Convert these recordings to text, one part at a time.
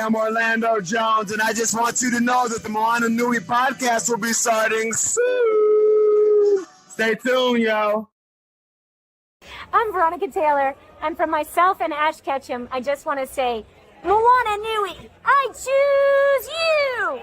I'm Orlando Jones, and I just want you to know that the Moana Nui podcast will be starting soon. Stay tuned, yo. I'm Veronica Taylor, and from myself and Ash Ketchum, I just want to say, Moana Nui, I choose you!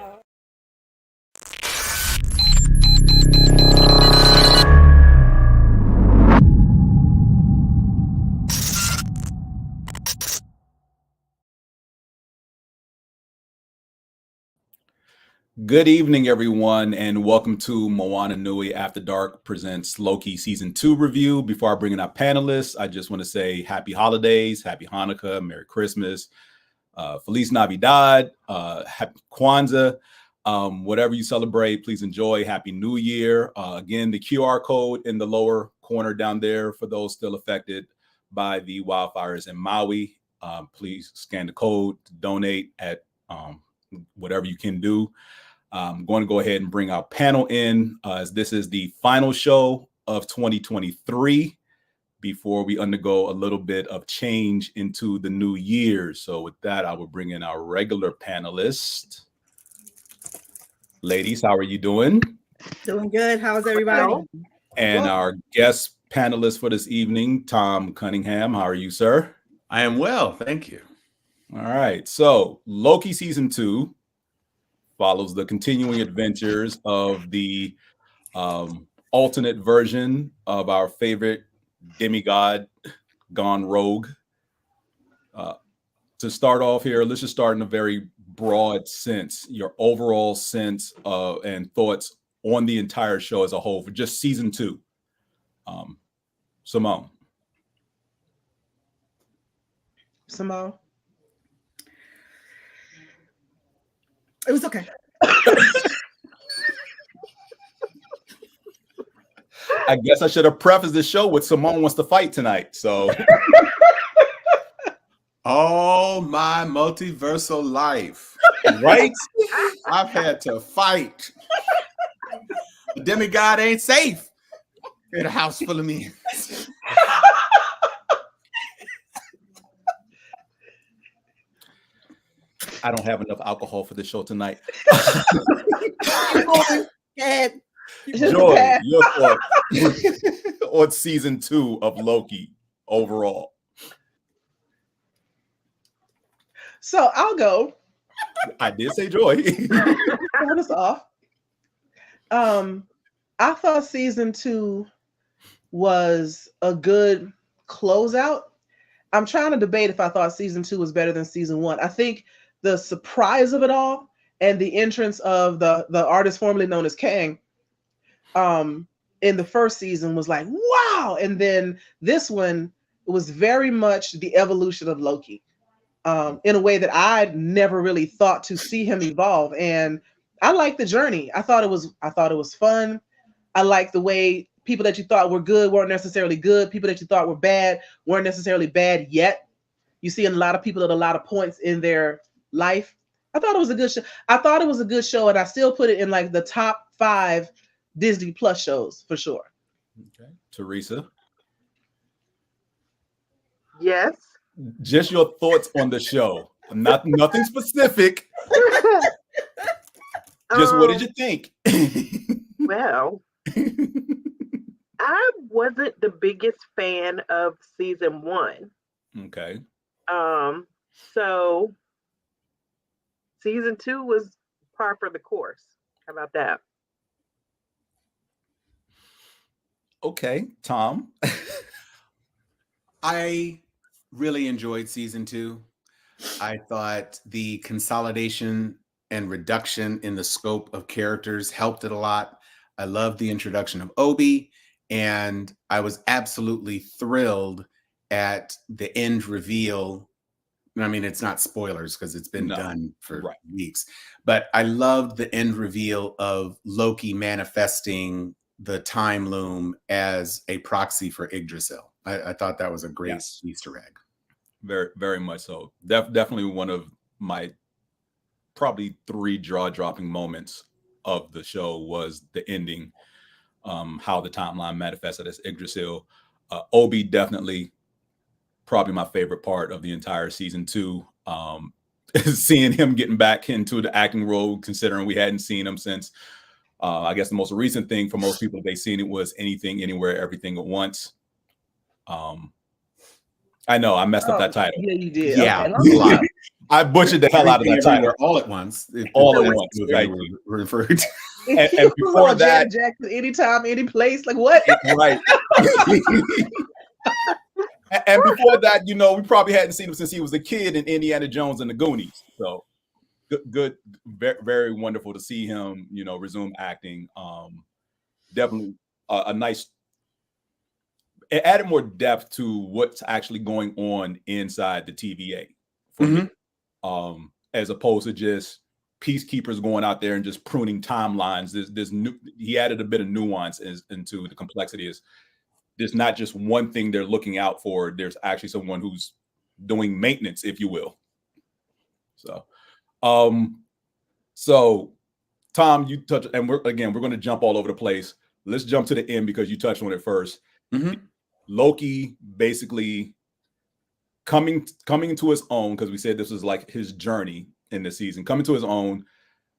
Good evening, everyone, and welcome to Moana Nui After Dark presents Loki Season 2 review. Before I bring in our panelists, I just want to say happy holidays, happy Hanukkah, Merry Christmas, Feliz Navidad, happy Kwanzaa, whatever you celebrate, please enjoy. Happy New Year. Again, the QR code in the lower corner down there for those still affected by the wildfires in Maui. Please scan the code to donate at whatever you can do. I'm going to go ahead and bring our panel in as this is the final show of 2023 before we undergo a little bit of change into the new year. So with that, I will bring in our regular panelists. Ladies, how are you doing? Doing good. How's everybody? And our guest panelist for this evening, Tom Cunningham. How are you, sir? I am well, thank you. All right. So Loki Season 2 follows the continuing adventures of the alternate version of our favorite demigod gone rogue. To start off here, let's just start in a very broad sense, your overall sense and thoughts on the entire show as a whole for just Season 2. Simone. It was okay. I guess I should have prefaced the show with Simone wants to fight tonight. So, Oh, my multiversal life. right? I've had to fight. The demigod ain't safe in a house full of men. I don't have enough alcohol for the show tonight. Joy, your thoughts on Season 2 of Loki overall. So I'll go. I did say Joy. Start us off. I thought Season 2 was a good closeout. I'm trying to debate if I thought Season 2 was better than Season 1. I think the surprise of it all and the entrance of the artist formerly known as Kang in the first season was like, wow. And then this one was very much the evolution of Loki in a way that I'd never really thought to see him evolve. And I liked the journey. I thought it was fun. I liked the way people that you thought were good weren't necessarily good. People that you thought were bad weren't necessarily bad yet. You see a lot of people at a lot of points in their life. I thought it was a good show. I thought it was a good show, and I still put it in like the top 5 Disney Plus shows for sure. Okay, Teresa. Yes. Just your thoughts on the show. Nothing specific. Just what did you think? Well, I wasn't the biggest fan of Season 1. Okay. So Season 2 was par for the course. How about that? Okay, Tom. I really enjoyed Season 2. I thought the consolidation and reduction in the scope of characters helped it a lot. I loved the introduction of Obi, and I was absolutely thrilled at the end reveal. I mean, it's not spoilers because it's been done for weeks, but I loved the end reveal of Loki manifesting the time loom as a proxy for Yggdrasil. I thought that was a great Easter egg. Very, very much so. Definitely one of my probably 3 jaw-dropping moments of the show was the ending, how the timeline manifested as Yggdrasil. Obi definitely probably my favorite part of the entire Season 2. seeing him getting back into the acting role, considering we hadn't seen him since. I guess the most recent thing for most people they've seen it was Anything, Anywhere, Everything at Once. I know I messed up that title. Yeah, you did. Yeah, Okay. a lot. I butchered the hell out of that Everything, title. Everywhere, all at once. All at That's once. what Thank they you. were referred to. And before that, Jackson, anytime, any place. Like what? right. And before that, you know, we probably hadn't seen him since he was a kid in Indiana Jones and the Goonies. So good, very, very wonderful to see him, you know, resume acting. Definitely a nice. It added more depth to what's actually going on inside the TVA for me, as opposed to just peacekeepers going out there and just pruning timelines. There's new. He added a bit of nuance into the complexity. There's not just one thing they're looking out for. There's actually someone who's doing maintenance, if you will. So, Tom, you touched, and we're going to jump all over the place. Let's jump to the end because you touched on it first. Loki basically coming to his own, because we said this was like his journey in the season, coming to his own,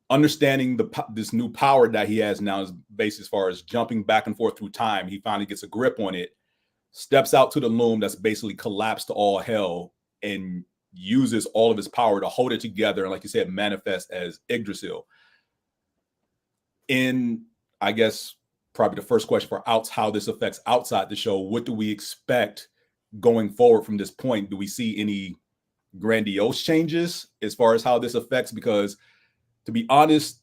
understanding this new power that he has now is based as far as jumping back and forth through time. He finally gets a grip on it, steps out to the loom that's basically collapsed to all hell, and uses all of his power to hold it together. And like you said, manifest as Yggdrasil. In, I guess, probably the first question for how this affects outside the show, what do we expect going forward from this point? Do we see any grandiose changes as far as how this affects? Because to be honest,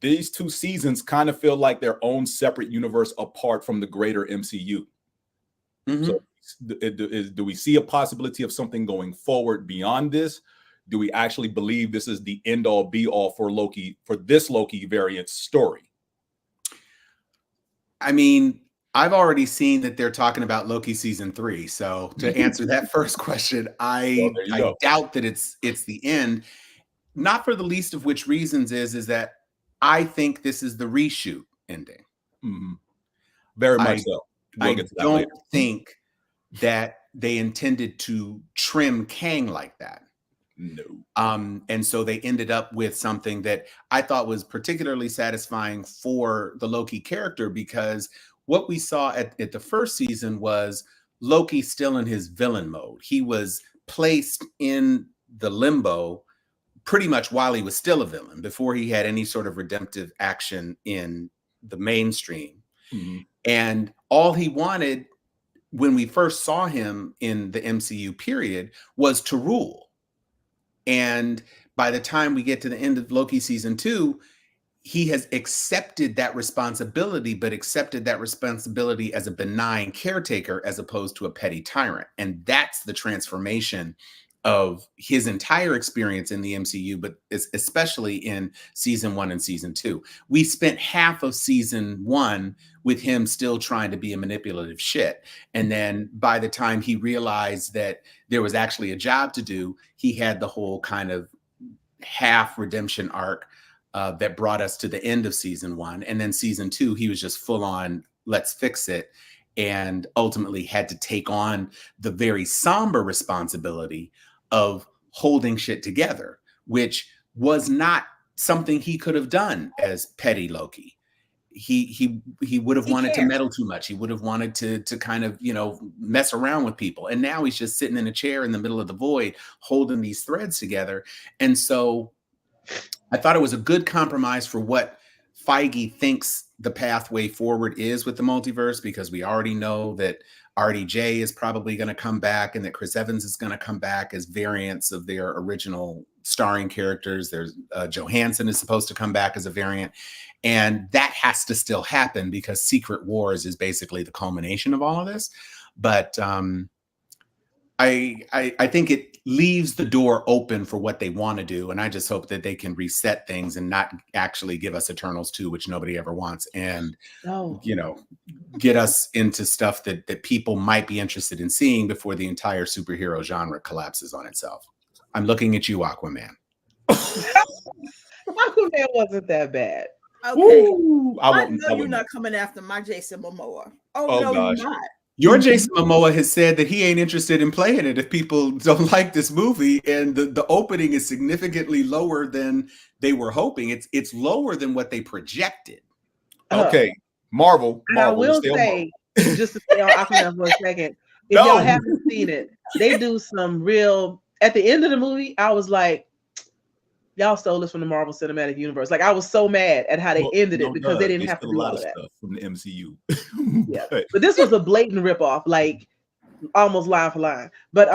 these two seasons kind of feel like their own separate universe apart from the greater MCU. So do we see a possibility of something going forward beyond this? Do we actually believe this is the end all be all for Loki, for this Loki variant story? I mean, I've already seen that they're talking about Loki season 3. So to answer that first question, I doubt that it's the end. Not for the least of which reasons is that I think this is the reshoot ending. Very much so. I don't think that they intended to trim Kang like that. No. And so they ended up with something that I thought was particularly satisfying for the Loki character, because what we saw at the first season was Loki still in his villain mode. He was placed in the limbo pretty much while he was still a villain, before he had any sort of redemptive action in the mainstream. And all he wanted when we first saw him in the MCU period was to rule. And by the time we get to the end of Loki season 2, he has accepted that responsibility, but accepted that responsibility as a benign caretaker as opposed to a petty tyrant. And that's the transformation of his entire experience in the MCU, but especially in season 1 and season 2. We spent half of season 1 with him still trying to be a manipulative shit. And then by the time he realized that there was actually a job to do, he had the whole kind of half redemption arc that brought us to the end of season 1. And then season 2, he was just full on, let's fix it. And ultimately had to take on the very somber responsibility of holding shit together, which was not something he could have done as petty Loki. He would have wanted to meddle too much. He would have wanted to kind of, mess around with people. And now he's just sitting in a chair in the middle of the void, holding these threads together. And so I thought it was a good compromise for what Feige thinks the pathway forward is with the multiverse, because we already know that RDJ is probably going to come back and that Chris Evans is going to come back as variants of their original starring characters. There's Johansson is supposed to come back as a variant. And that has to still happen because Secret Wars is basically the culmination of all of this. But I think it leaves the door open for what they want to do. And I just hope that they can reset things and not actually give us Eternals 2, which nobody ever wants. And, get us into stuff that people might be interested in seeing before the entire superhero genre collapses on itself. I'm looking at you, Aquaman. Aquaman wasn't that bad. Okay. Ooh, I know you're not coming after my Jason Momoa. Oh no, gosh. you're not. Your Jason Momoa has said that he ain't interested in playing it if people don't like this movie, and the opening is significantly lower than they were hoping. It's lower than what they projected. Okay, Marvel. And I will Stay on Marvel. say, just to stay on Aquaman for a second, if y'all haven't seen it, they do some real. At the end of the movie, I was like, y'all stole this from the Marvel Cinematic Universe. Like, I was so mad at how they ended it because they didn't have to do all of that stuff from the MCU. Yeah, but this was a blatant ripoff, like almost line for line. But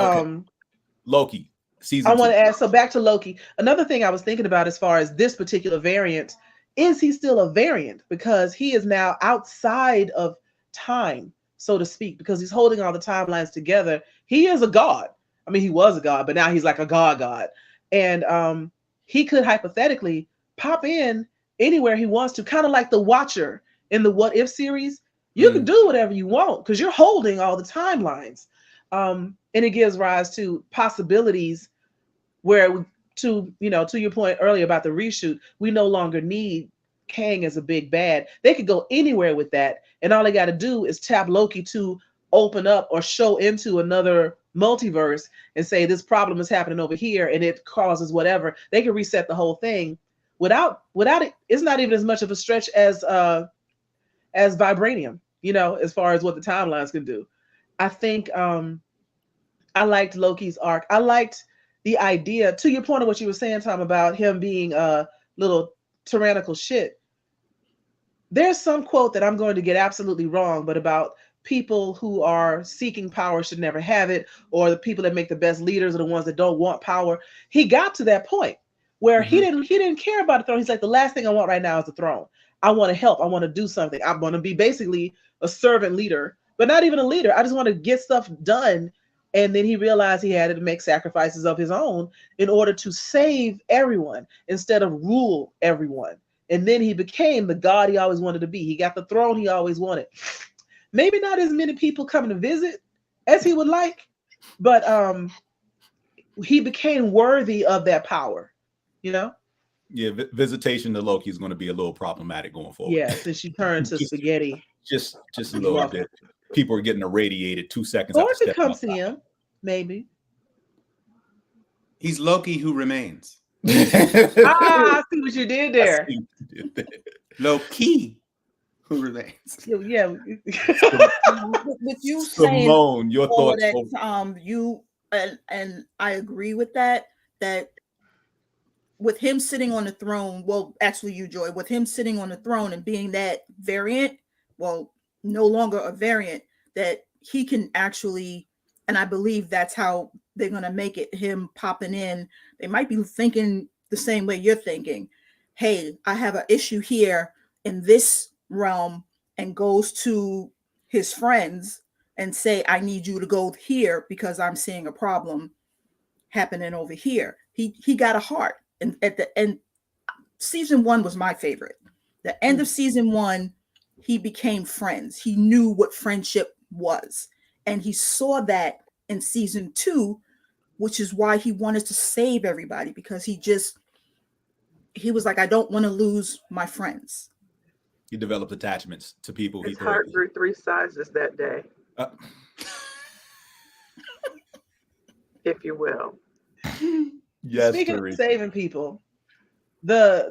Loki season. I want to ask. So back to Loki. Another thing I was thinking about as far as this particular variant, is he still a variant because he is now outside of time, so to speak, because he's holding all the timelines together. He is a god. I mean, he was a god, but now he's like a god. And he could hypothetically pop in anywhere he wants to, kind of like the Watcher in the What If series. You can do whatever you want because you're holding all the timelines. And it gives rise to possibilities where, to your point earlier about the reshoot, we no longer need Kang as a big bad. They could go anywhere with that. And all they got to do is tap Loki to open up or show into another multiverse and say this problem is happening over here and it causes whatever. They can reset the whole thing without it. It's not even as much of a stretch as Vibranium, as far as what the timelines can do. I think I liked Loki's arc. I liked the idea, to your point of what you were saying, Tom, about him being a little tyrannical shit. There's some quote that I'm going to get absolutely wrong, but about people who are seeking power should never have it, or the people that make the best leaders are the ones that don't want power. He got to that point where he didn't care about the throne. He's like, the last thing I want right now is the throne. I want to help. I want to do something. I want to be basically a servant leader, but not even a leader. I just want to get stuff done. And then he realized he had to make sacrifices of his own in order to save everyone instead of rule everyone. And then he became the god he always wanted to be. He got the throne he always wanted. Maybe not as many people coming to visit as he would like, but he became worthy of that power, Yeah, visitation to Loki is going to be a little problematic going forward. Yeah, since she turned to spaghetti. Just a little bit. People are getting irradiated 2 seconds. Or to come see him, maybe. He's Loki who remains. I see what you did there. Loki who remains. Yeah. With you saying Simone, your all thoughts. that, you and I agree with that. That with him sitting on the throne, well, actually, you, Joy, with him sitting on the throne and being that variant, well, no longer a variant, that he can actually, and I believe that's how they're going to make it, him popping in. They might be thinking the same way you're thinking. Hey, I have an issue here in this realm, and goes to his friends and say, I need you to go here because I'm seeing a problem happening over here. He got a heart. And at the end, season 1 was my favorite. The end of season 1, he became friends. He knew what friendship was. And he saw that in season 2, which is why he wanted to save everybody, because he was like, I don't want to lose my friends. He developed attachments to people. His heart grew 3 sizes that day. If you will. Yes. Speaking of saving people, the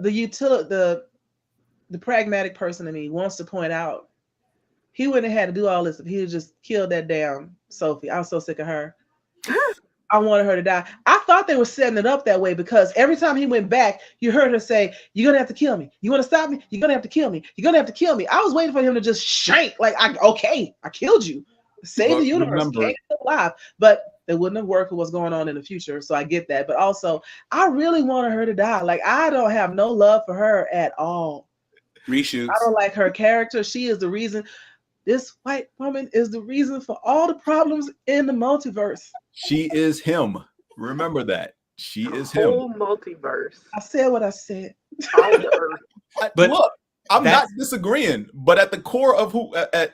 pragmatic person in me wants to point out he wouldn't have had to do all this if he had just killed that damn Sophie. I was so sick of her. I wanted her to die. I thought they were setting it up that way because every time he went back, you heard her say, "You're gonna have to kill me. You want to stop me? You're gonna have to kill me. You're gonna have to kill me." I was waiting for him to just shank, like, I killed you, save the universe, Kang is alive. But it wouldn't have worked with what's going on in the future. So I get that. But also, I really wanted her to die. Like, I don't have no love for her at all. Reshoots. I don't like her character. She is the reason. This white woman is the reason for all the problems in the multiverse. She is him. Remember that. She is him. Whole multiverse. I said what I said. All the earth. But look, I'm not disagreeing. But at the core of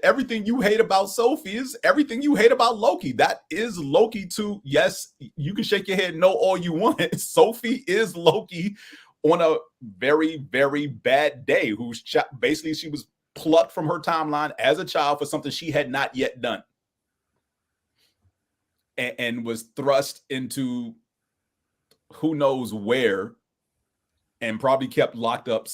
everything you hate about Sophie is everything you hate about Loki. That is Loki too. Yes, you can shake your head no all you want. Sophie is Loki on a very, very bad day. Basically she was plucked from her timeline as a child for something she had not yet done. and was thrust into who knows where, and probably kept locked up,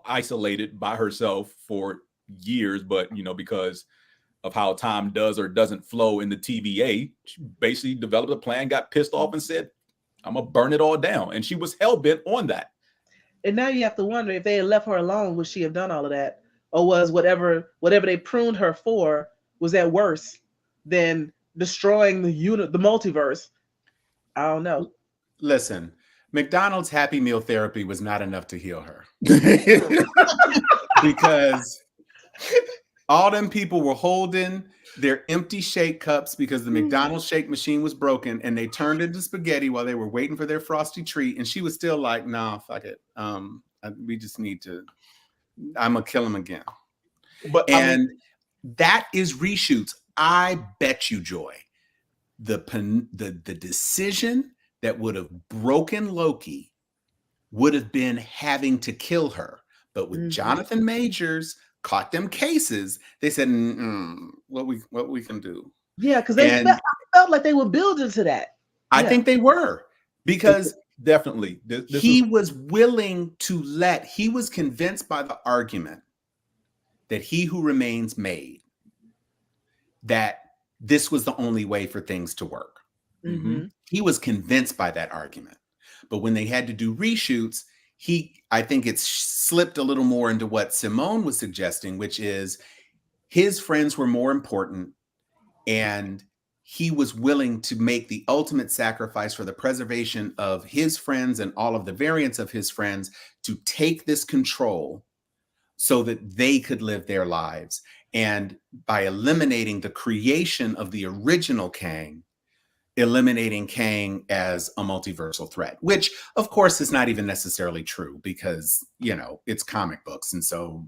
isolated by herself for years. But, because of how time does or doesn't flow in the TVA, she basically developed a plan, got pissed off and said, I'm going to burn it all down. And she was hell-bent on that. And now you have to wonder, if they had left her alone, would she have done all of that? Or was whatever they pruned her for, was that worse than destroying the multiverse? I don't know. Listen, McDonald's Happy Meal therapy was not enough to heal her. Because all them people were holding their empty shake cups because the McDonald's shake machine was broken, and they turned into spaghetti while they were waiting for their frosty treat. And she was still like, nah, fuck it. We just need to, I'm gonna kill him again. And that is reshoots. I bet you, Joy, the decision that would have broken Loki would have been having to kill her. But with Jonathan Majors caught them cases, they said, what we can do. Yeah, because I felt like they were building to that. I think they were, because definitely he was willing to he was convinced by the argument that He Who Remains made, that this was the only way for things to work. He was convinced by that argument. But when they had to do reshoots, I think it's slipped a little more into what Simone was suggesting, which is his friends were more important, and he was willing to make the ultimate sacrifice for the preservation of his friends and all of the variants of his friends to take this control so that they could live their lives. And by eliminating the creation of the original Kang, eliminating Kang as a multiversal threat, which of course is not even necessarily true, because, it's comic books. And so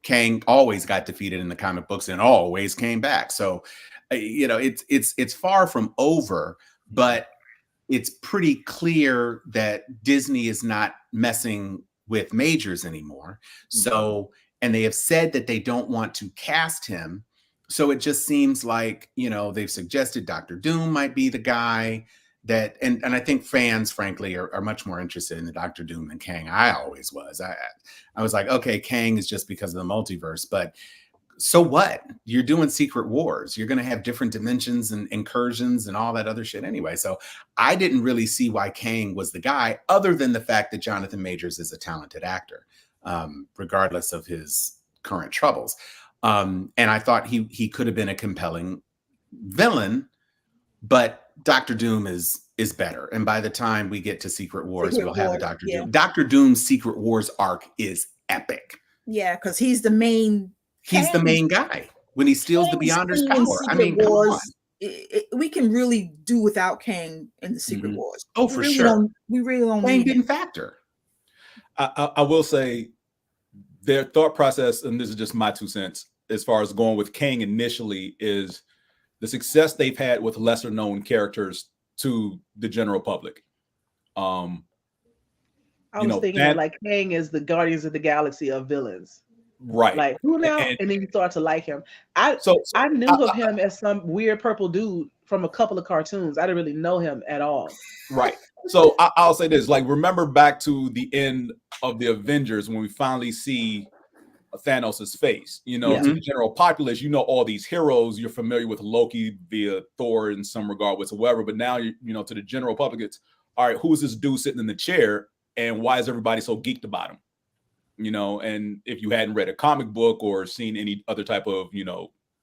Kang always got defeated in the comic books and always came back. So, it's far from over, but it's pretty clear that Disney is not messing with Majors anymore. So, and they have said that they don't want to cast him. So it just seems like, they've suggested Dr. Doom might be the guy that, and I think fans, frankly, are much more interested in the Dr. Doom than Kang. I always was. I was like, okay, Kang is just because of the multiverse, but so what? You're doing Secret Wars. You're going to have different dimensions and incursions and all that other shit anyway. So I didn't really see why Kang was the guy, other than the fact that Jonathan Majors is a talented actor, regardless of his current troubles. And I thought he could have been a compelling villain, but Dr. Doom is better. And by the time we get to Secret Wars, we'll have a Dr. Doom. Dr. Doom's Secret Wars arc is epic. Yeah, because he's the main. He's the main guy when he steals the Beyonder's power. I mean, come on. We can really do without Kang in the Secret Wars. Oh, for sure. We really don't. Kang didn't factor. I will say their thought process, and this is just my 2 cents, as far as going with Kang initially, is the success they've had with lesser known characters to the general public. I was thinking like Kang is the Guardians of the Galaxy of villains. Right. Like, who now? And then you start to like him. I knew of him as some weird purple dude from a couple of cartoons. I didn't really know him at all. Right. So I'll say this, like, remember back to the end of the Avengers when we finally see Thanos' face, to the general populace, all these heroes, you're familiar with Loki via Thor in some regard whatsoever, but now to the general public, it's all right, who's this dude sitting in the chair and why is everybody so geeked about him? And if you hadn't read a comic book or seen any other type of,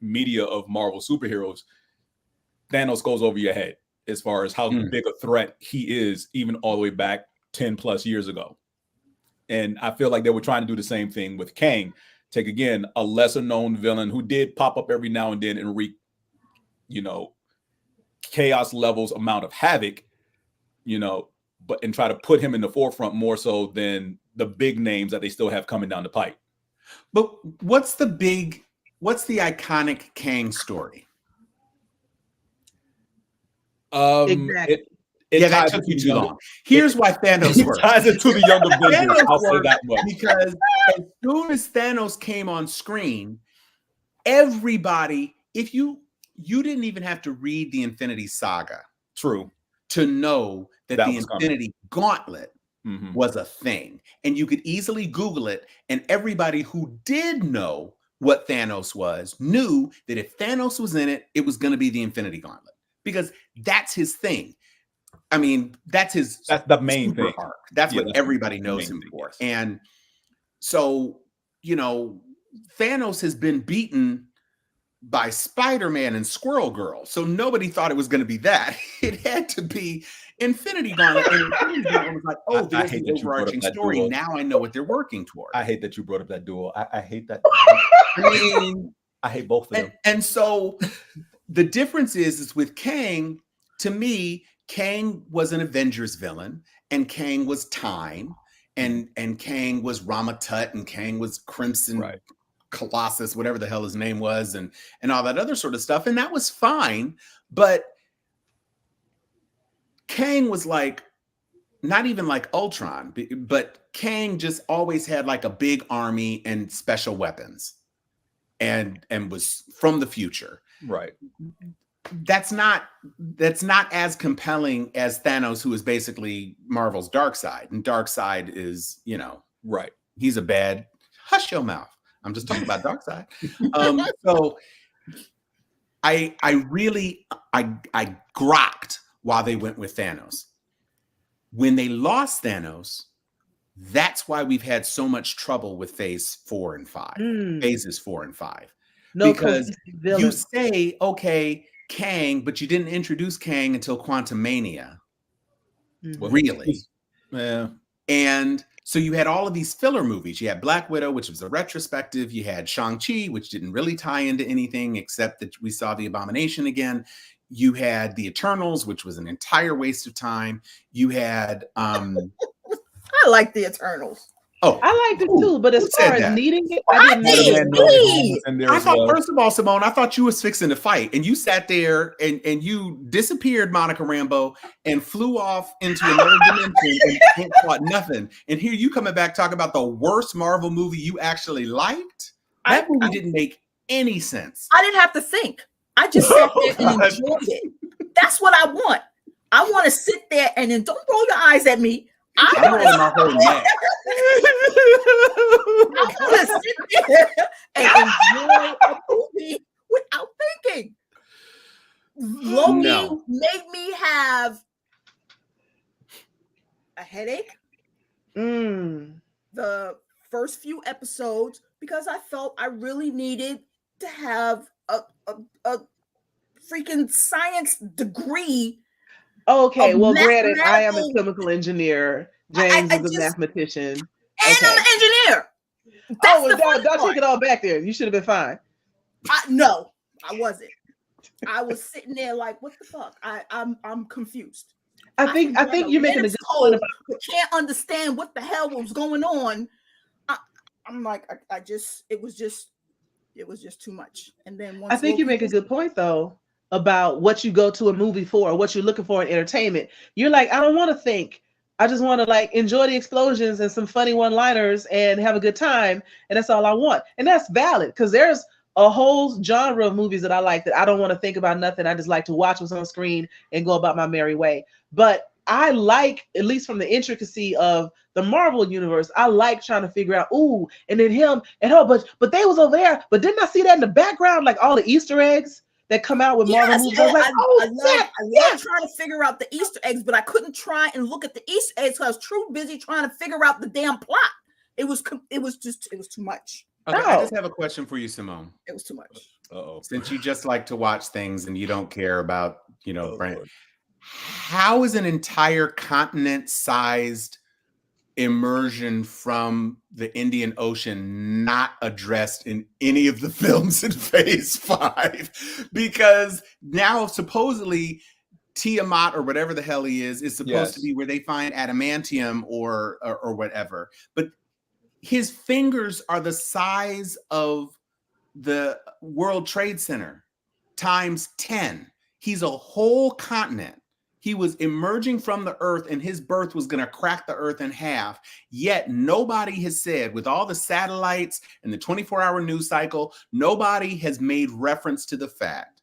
media of Marvel superheroes, Thanos goes over your head as far as how big a threat he is, even all the way back 10 plus years ago. And I feel like they were trying to do the same thing with Kang. Take, again, a lesser known villain who did pop up every now and then and wreak, chaos levels amount of havoc, and try to put him in the forefront more so than the big names that they still have coming down the pipe. But what's the iconic Kang story? Exactly. That took you too long. Here's why Thanos works. Ties it to the younger Avengers. I'll say that much. Because as soon as Thanos came on screen, everybody, if you you didn't even have to read the Infinity Saga True. to know that That the was coming. Infinity Gauntlet Mhm. was a thing. And you could easily Google it. And everybody who did know what Thanos was knew that if Thanos was in it, it was going to be the Infinity Gauntlet, because that's his thing. I mean, that's the main super thing. arc. That's Yeah, what everybody the knows main him thing, for. yes. And so, you know, Thanos has been beaten by Spider-Man and Squirrel Girl. So nobody thought it was going to be that. It had to be Infinity Gauntlet. And Infinity Gauntlet was like, oh, I there's hate the that you brought up overarching that story. duel. Now I know what they're working toward. I hate that you brought up that duel. I hate that. I mean, I hate both of them. and so the difference is with Kang, to me, Kang was an Avengers villain, and Kang was time, and Kang was Ramatut, and Kang was Crimson Right. Colossus, whatever the hell his name was, and all that other sort of stuff. And that was fine. But Kang was like, not even like Ultron, but Kang just always had like a big army and special weapons and was from the future. Right. That's not as compelling as Thanos, who is basically Marvel's Darkseid. And Darkseid is, you know, Right. he's a bad, hush your mouth. I'm just talking about Darkseid. So I really grokked while they went with Thanos. When they lost Thanos, that's why we've had so much trouble with phases 4 and 5. No, because villain. you say, okay, Kang, but you didn't introduce Kang until Quantumania. Really? Yeah. And so you had all of these filler movies. You had Black Widow, which was a retrospective. You had Shang-Chi, which didn't really tie into anything except that we saw the Abomination again. You had The Eternals, which was an entire waste of time. You had I like The Eternals. Oh, I liked it too, but as far as needing it, I didn't I thought, first of all, Simone, I thought you was fixing to fight, and you sat there and you disappeared, Monica Rambeau, and flew off into another dimension and ain't thought nothing. And here you coming back talking about the worst Marvel movie you actually liked. That movie didn't make any sense. I didn't have to think. I just sat there and enjoyed it. That's what I want. I want to sit there and then don't roll your eyes at me. I'm rolling my whole neck. I want to sit there and enjoy a movie without thinking. Loki made me have a headache. The first few episodes, because I felt I really needed to have a freaking science degree. Okay, well, granted, I am a chemical engineer. James is a mathematician. And I'm an engineer. Don't take it all back there. You should have been fine. No, I wasn't. I was sitting there like, what the fuck? I'm confused. I think you're making a good point about I can't understand what the hell was going on. I'm like, it was just too much. And then once I think you make a good point though about what you go to a movie for, or what you're looking for in entertainment. You're like, I don't want to think. I just want to like enjoy the explosions and some funny one-liners and have a good time, and that's all I want. And that's valid, because there's a whole genre of movies that I like that I don't want to think about nothing. I just like to watch what's on screen and go about my merry way. But I like, at least from the intricacy of the Marvel universe, I like trying to figure out, ooh, and then him, and but they was over there, but didn't I see that in the background, like all the Easter eggs that come out with Marvel movies? I was like, I love trying to figure out the Easter eggs, but I couldn't try and look at the Easter eggs because I was too busy trying to figure out the damn plot. It was too much. Okay, I just have a question for you, Simone. It was too much. Since you just like to watch things and you don't care about, brand, how is an entire continent-sized immersion from the Indian Ocean not addressed in any of the films in Phase 5? Because now supposedly Tiamat, or whatever the hell he is supposed to be where they find adamantium or whatever. But his fingers are the size of the World Trade Center times 10. He's a whole continent. He was emerging from the earth, and his birth was going to crack the earth in half. Yet nobody has said, with all the satellites and the 24-hour news cycle, nobody has made reference to the fact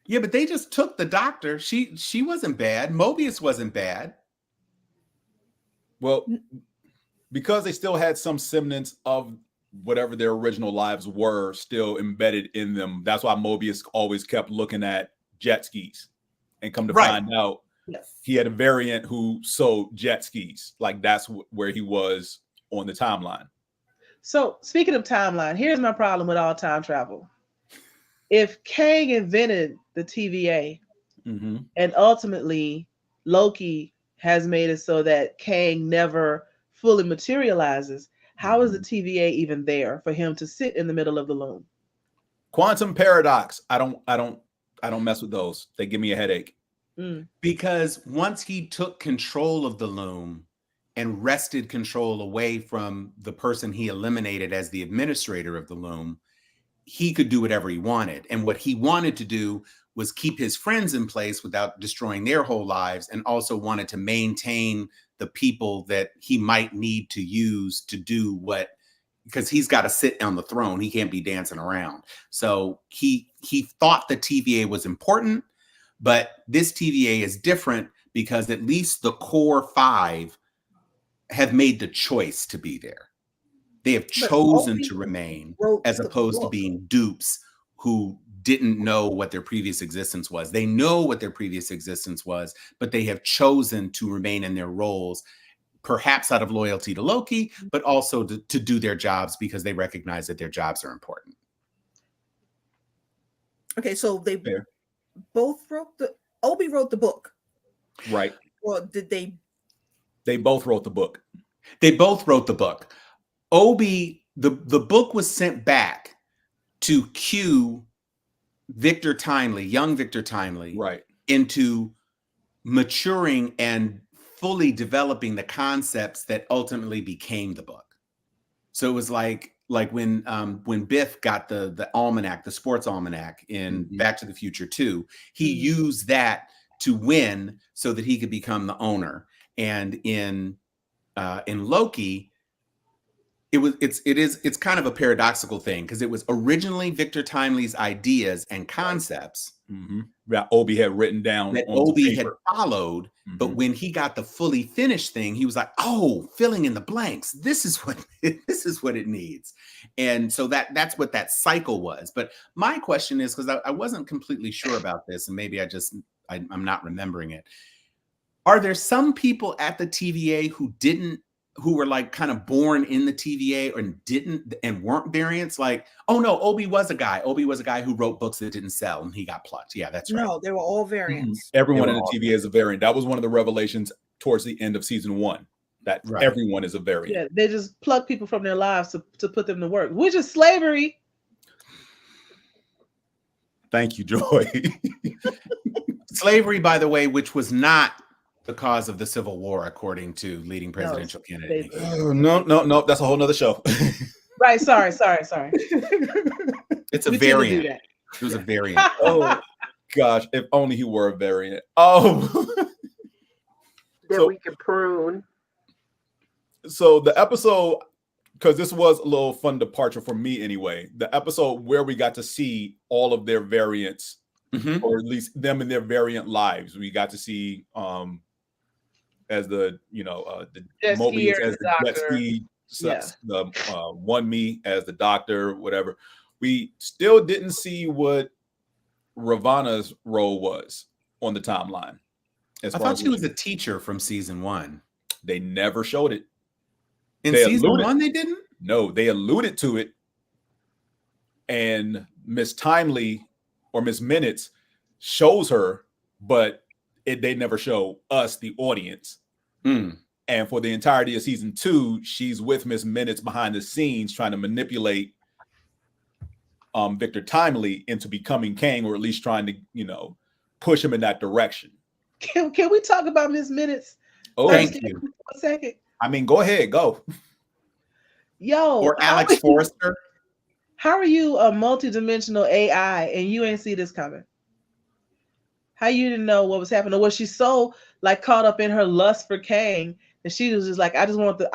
Yeah, but they just took the doctor. She wasn't bad. Mobius wasn't bad. Well, because they still had some semblance of whatever their original lives were still embedded in them. That's why Mobius always kept looking at jet skis, and come to find out Yes. he had a variant who sold jet skis. Like that's where he was on the timeline. So speaking of timeline, here's my problem with all time travel. If Kang invented the TVA, and ultimately Loki has made it so that Kang never fully materializes, how is the TVA even there for him to sit in the middle of the loom? Quantum paradox. I don't mess with those. They give me a headache. Because once he took control of the loom and wrested control away from the person he eliminated as the administrator of the loom, he could do whatever he wanted. And what he wanted to do was keep his friends in place without destroying their whole lives, and also wanted to maintain the people that he might need to use to do what, because he's got to sit on the throne. He can't be dancing around. So he thought the TVA was important, but this TVA is different because at least the core 5 have made the choice to be there. They have chosen to remain, as opposed to being dupes who didn't know what their previous existence was. They know what their previous existence was, but they have chosen to remain in their roles, perhaps out of loyalty to Loki, but also to do their jobs because they recognize that their jobs are important. Okay, so they both Obi wrote the book. Right. Or did they? They both wrote the book. They both wrote the book. Obi, the book was sent back to cue Victor Timely, young Victor Timely, right, into maturing and fully developing the concepts that ultimately became the book. So it was like when Biff got the almanac, the sports almanac in Back to the Future 2, he used that to win so that he could become the owner. And in Loki, it's kind of a paradoxical thing, because it was originally Victor Timely's ideas and concepts that Obi had written down, that Obi had followed. But when he got the fully finished thing, he was like, "Oh, filling in the blanks. This is what it needs." And so that's what that cycle was. But my question is, because I wasn't completely sure about this, and maybe I'm not remembering it. Are there some people at the TVA who were like kind of born in the TVA and weren't variants? Like, oh no, Obi was a guy who wrote books that didn't sell and he got plucked. Yeah, that's right. No, they were all variants. Everyone in the TVA is a variant. That was one of the revelations towards the end of season 1, that everyone is a variant. Yeah, they just plug people from their lives to put them to work, which is slavery. Thank you, Joy. Slavery, by the way, which was not the cause of the Civil War, according to leading presidential candidate. No, that's a whole nother show. Right, sorry. It's a variant. It was a variant. Oh gosh, if only he were a variant. Oh, that we could prune. So the episode, because this was a little fun departure for me anyway, the episode where we got to see all of their variants, or at least them in their variant lives. We got to see as the Mobius as the jet ski, the One Me as the doctor, whatever. We still didn't see what Ravana's role was on the timeline. I thought she was a teacher from season 1. They never showed it. In season 1, they didn't? No, they alluded to it. And Miss Timely or Miss Minutes shows her, but they never show us, the audience. And for the entirety of season 2, she's with Miss Minutes behind the scenes trying to manipulate Victor Timely into becoming Kang, or at least trying to, push him in that direction. Can we talk about Miss Minutes? Oh, thank you. A second. I mean, go ahead, go. Yo, or Alex Forrester. How are you a multidimensional AI and you ain't see this coming? How you didn't know what was happening? Or was she so caught up in her lust for Kang that she was just like, I just want the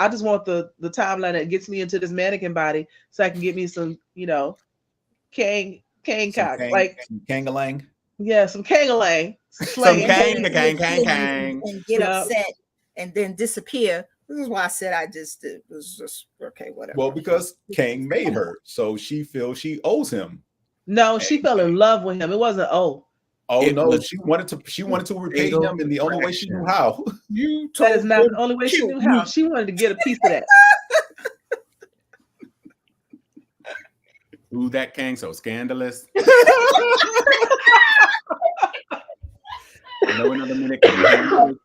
timeline that gets me into this mannequin body so I can get me some, Kang cock. Kangalang. Yeah, some Kangalang. Some And Kang, then Kang, get Kang, feelings Kang. and get Yeah. upset and then disappear. This is why I said it was just okay, whatever. Well, because Kang made her, so she feels she owes him. No, she fell in love with him. It wasn't Oh It no, was she wanted to repay fatal him in the only way she knew attraction. how. You that is told not him the only way she kill knew how. me. She wanted to get a piece of that. Ooh, that Kang so scandalous. No another minute can handle it.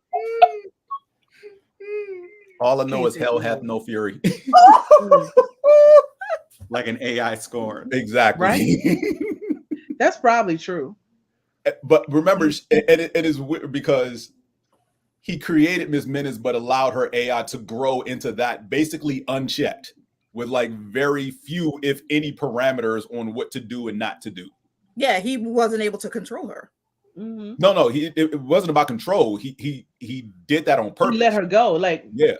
All I know is hell hath no fury. Like an AI scorn. Exactly. Right? That's probably true. But remember, it is weird because he created Miss Minutes, but allowed her AI to grow into that basically unchecked, with like very few, if any, parameters on what to do and not to do. Yeah, he wasn't able to control her. Mm-hmm. No, it wasn't about control. He did that on purpose. He let her go. Like, yeah.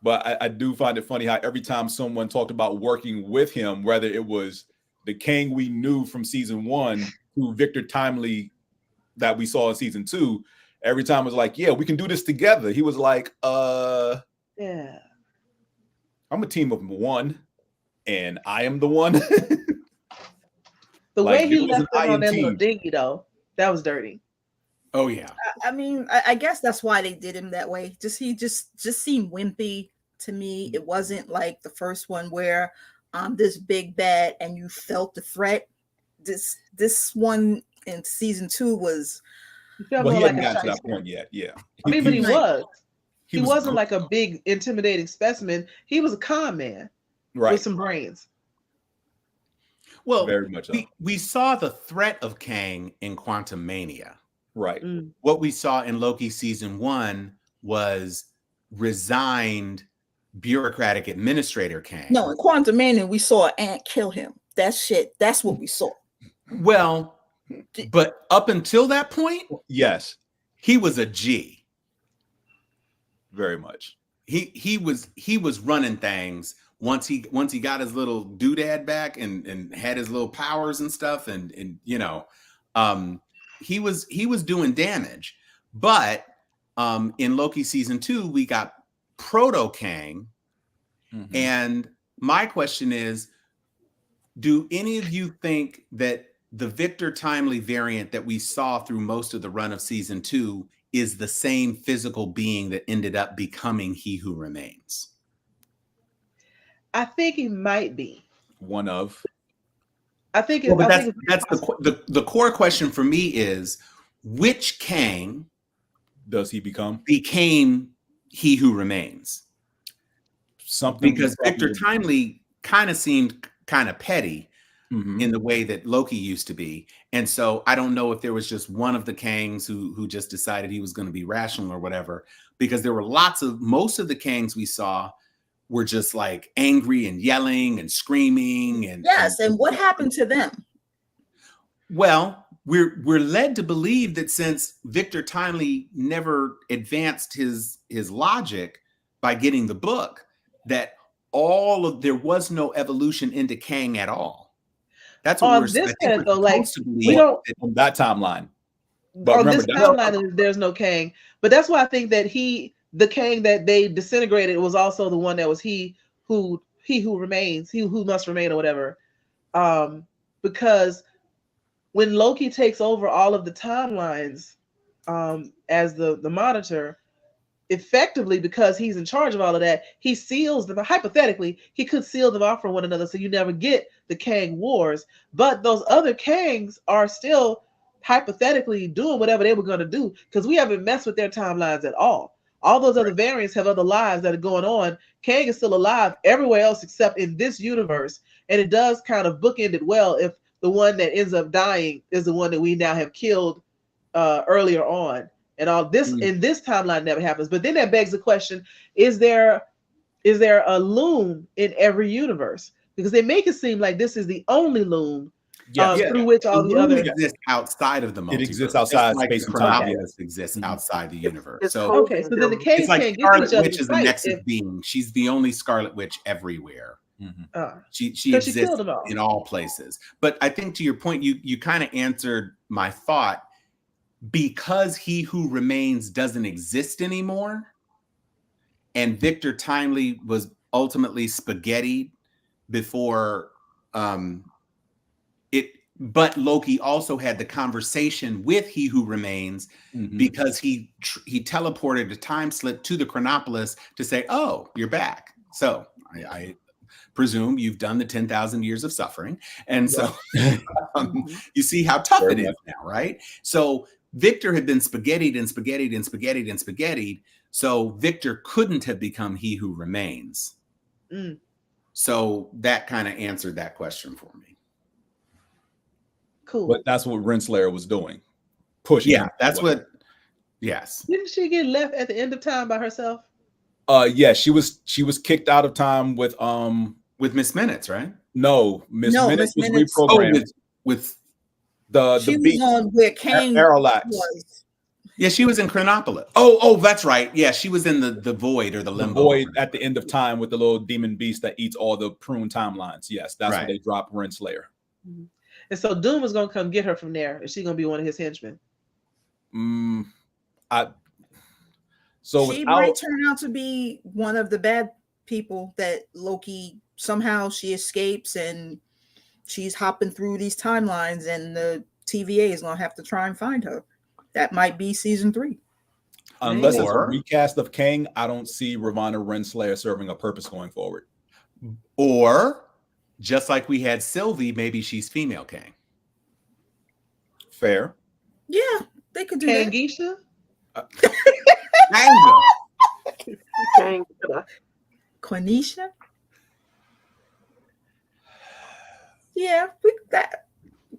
But I do find it funny how every time someone talked about working with him, whether it was the Kang we knew from season 1 to Victor Timely that we saw in season 2, every time it was like, yeah, we can do this together. He was like, yeah, I'm a team of one, and I am the one. The Like, way he it was left an her on that INT. little dinghy, though, that was dirty. Oh yeah. I mean, I guess that's why they did him that way. He just seemed wimpy to me. It wasn't like the first one where this big bad and you felt the threat. This one in season 2 was. He felt Well, more he like hadn't a gotten to that shyster. point yet. Yeah. I mean, but he was. He was wasn't like a big, intimidating specimen. He was a con man right. with some brains. Well, Very much so. we saw the threat of Kang in Quantum Mania. Right. Mm. What we saw in Loki season 1 was resigned bureaucratic administrator Kang. No, in Quantum Mania, we saw Ant kill him. That's what we saw. Well, but up until that point, Yes. he was a G. Very much. He was running things once he got his little doodad back and had his little powers and stuff, and you know, he was doing damage. But in Loki season 2, we got Proto Kang. Mhm. And my question is, do any of you think that the Victor Timely variant that we saw through most of the run of season 2 is the same physical being that ended up becoming He Who Remains? I think he might be. One of. I think. Well, but I think that's the core question for me is, which Kang Does he become became He Who Remains? something? Because Victor Timely kind of seemed kind of petty Mhm. in the way that Loki used to be. And so I don't know if there was just one of the Kangs who just decided he was going to be rational or whatever, because there were most of the Kangs we saw were just like angry and yelling and screaming. And Yes, and what happened to them? Well, we're led to believe that since Victor Timely never advanced his logic by getting the book, that there was no evolution into Kang at all. That's what On we're this I think planet, though, we're like, supposed to believe. we don't. On that timeline. But On remember, this timeline, there's no Kang. But that's why I think that the Kang that they disintegrated was also the one that was he who remains, he who must remain, or whatever. Because when Loki takes over all of the timelines as the monitor, effectively, because he's in charge of all of that, he seals them. Hypothetically, he could seal them off from one another, so you never get the Kang Wars. But those other Kangs are still hypothetically doing whatever they were going to do, because we haven't messed with their timelines at all. All those other variants have other lives that are going on. Kang is still alive everywhere else except in this universe, and it does kind of bookend it well if the one that ends up dying is the one that we now have killed earlier on. And all this in this timeline never happens. But then that begs the question: is there a loom in every universe? Because they make it seem like this is the only loom through which all the other exists outside of the multiverse. It exists outside Just like space and time. Chronopolis exists outside the universe. It's So okay, so then the Kangs it's like can't get to Scarlet each other Witch is a fight nexus if- being. She's the only Scarlet Witch everywhere. She 'Cause she exists killed them all. in all places. But I think to your point, you kind of answered my thought. Because He Who Remains doesn't exist anymore, and Victor Timely was ultimately spaghettied before it, but Loki also had the conversation with He Who Remains because he teleported a time slip to the Chronopolis to say, "Oh, you're back." So I presume you've done the 10,000 years of suffering, and so you see how tough it is now, right? So Victor had been spaghettied and spaghettied and spaghettied and spaghettied. So Victor couldn't have become He Who Remains. So that kind of answered that question for me. Cool. But that's what Renslayer was doing. Pushing. Yeah, that's what. Yes. Didn't she get left at the end of time by herself? Yeah, she was kicked out of time with Miss Minutes, right? No, Miss Minutes was Minutes. reprogrammed. With she the was beat on where Kang Parallax. was. Yeah, she was in Chronopolis. Oh, that's right. Yeah, she was in the void or the limbo. Void at the end of time with the little demon beast that eats all the prune timelines. Yes, that's Right. where they dropped Renslayer. And so Doom is going to come get her from there. Is she going to be one of his henchmen? She might turn out to be one of the bad people that Loki somehow she escapes and she's hopping through these timelines and the TVA is going to have to try and find her. That might be season 3. Unless it's a recast of Kang, I don't see Ravonna Renslayer serving a purpose going forward. Or just like we had Sylvie, maybe she's female Kang. Fair. Yeah, they could do that. Kangisha? Quenisha? Yeah, that.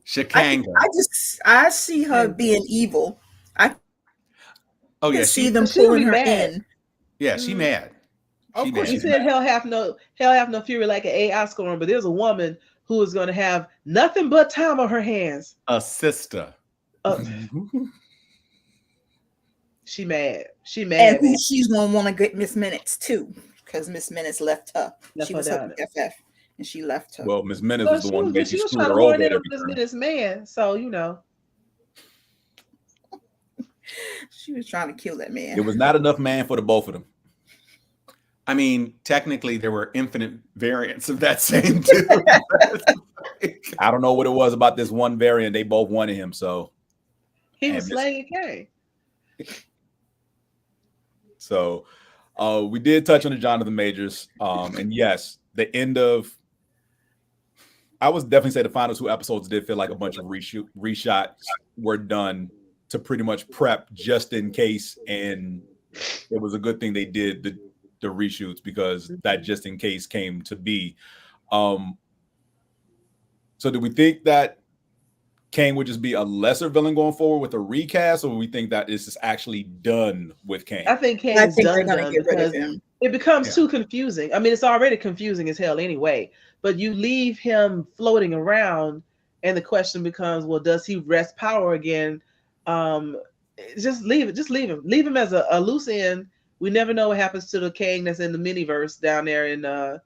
Shikanga. I see her being evil. I see them she'll pulling be her mad. in. Yeah, she mad. Of course, you said hell have no fury like an AI scoring, but there's a woman who is going to have nothing but time on her hands. A sister. She mad. She mad. And she's going to want to get Miss Minutes too, because Miss Minutes left her. She was her BFF, and she left her. Well, Miss Minutes was the one who basically screwed her over over at every Miss turn. Minutes man, so you know. She was trying to kill that man. It was not enough man for the both of them. I mean, technically, there were infinite variants of that same dude. I don't know what it was about this one variant. They both wanted him, so he was slaying Kang. So we did touch on the Jonathan Majors. And yes, the end of I would definitely say the final 2 episodes did feel like a bunch of reshots were done to pretty much prep just in case. And it was a good thing they did the reshoots because that just in case came to be. So do we think that Kang would just be a lesser villain going forward with a recast, or we think that this is actually done with Kang? I think Kang is done because it becomes too confusing. I mean, it's already confusing as hell anyway, but you leave him floating around and the question becomes, well, does he wrest power again? Just leave it. Just leave him. Leave him as a loose end. We never know what happens to the Kang that's in the miniverse down there in the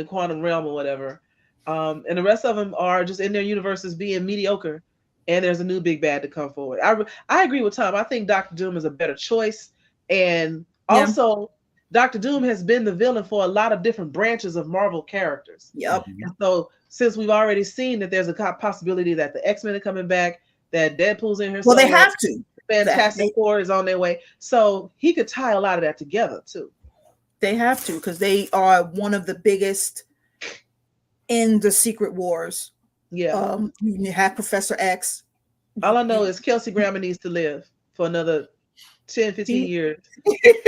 quantum realm or whatever. And the rest of them are just in their universes being mediocre. And there's a new big bad to come forward. I agree with Tom. I think Dr. Doom is a better choice. And also, Dr. Doom has been the villain for a lot of different branches of Marvel characters. Yep. And so since we've already seen that there's a possibility that the X-Men are coming back, that Deadpool's in here. Well, they have to. Fantastic Four is on their way. So he could tie a lot of that together too. They have to, because they are one of the biggest in the Secret Wars. Yeah. You have Professor X. All I know is Kelsey Grammer needs to live for another 10, 15 years.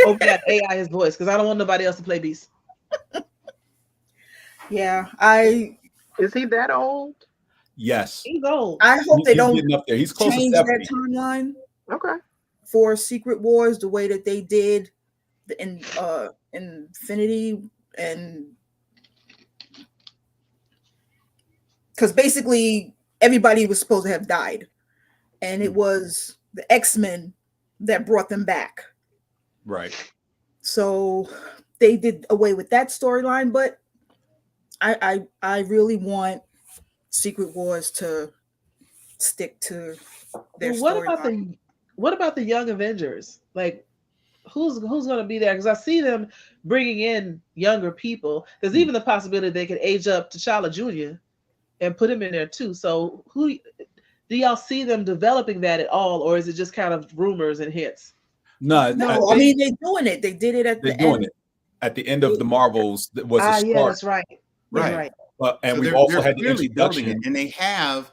Hope that AI his voice, because I don't want nobody else to play Beast. Yeah, is he that old? Yes. He's old. I hope they don't getting up there. He's close change to that 70. timeline. Okay. For Secret Wars, the way that they did in Infinity, and because basically everybody was supposed to have died, and it was the X-Men that brought them back. Right. So they did away with that storyline, but I really want Secret Wars to stick to their Well, storyline. what about the Young Avengers? Like, who's going to be there? Because I see them bringing in younger people. There's even the possibility they could age up T'Challa Jr. and put him in there too. So who do y'all see them developing that at all, or is it just kind of rumors and hits? No, No, I mean they're doing it. They did it at they're the doing end. it at the end of the Marvels. That was a start. Yeah, that's right. Right. Right. And So we've they're also had the clearly building it, introduction. and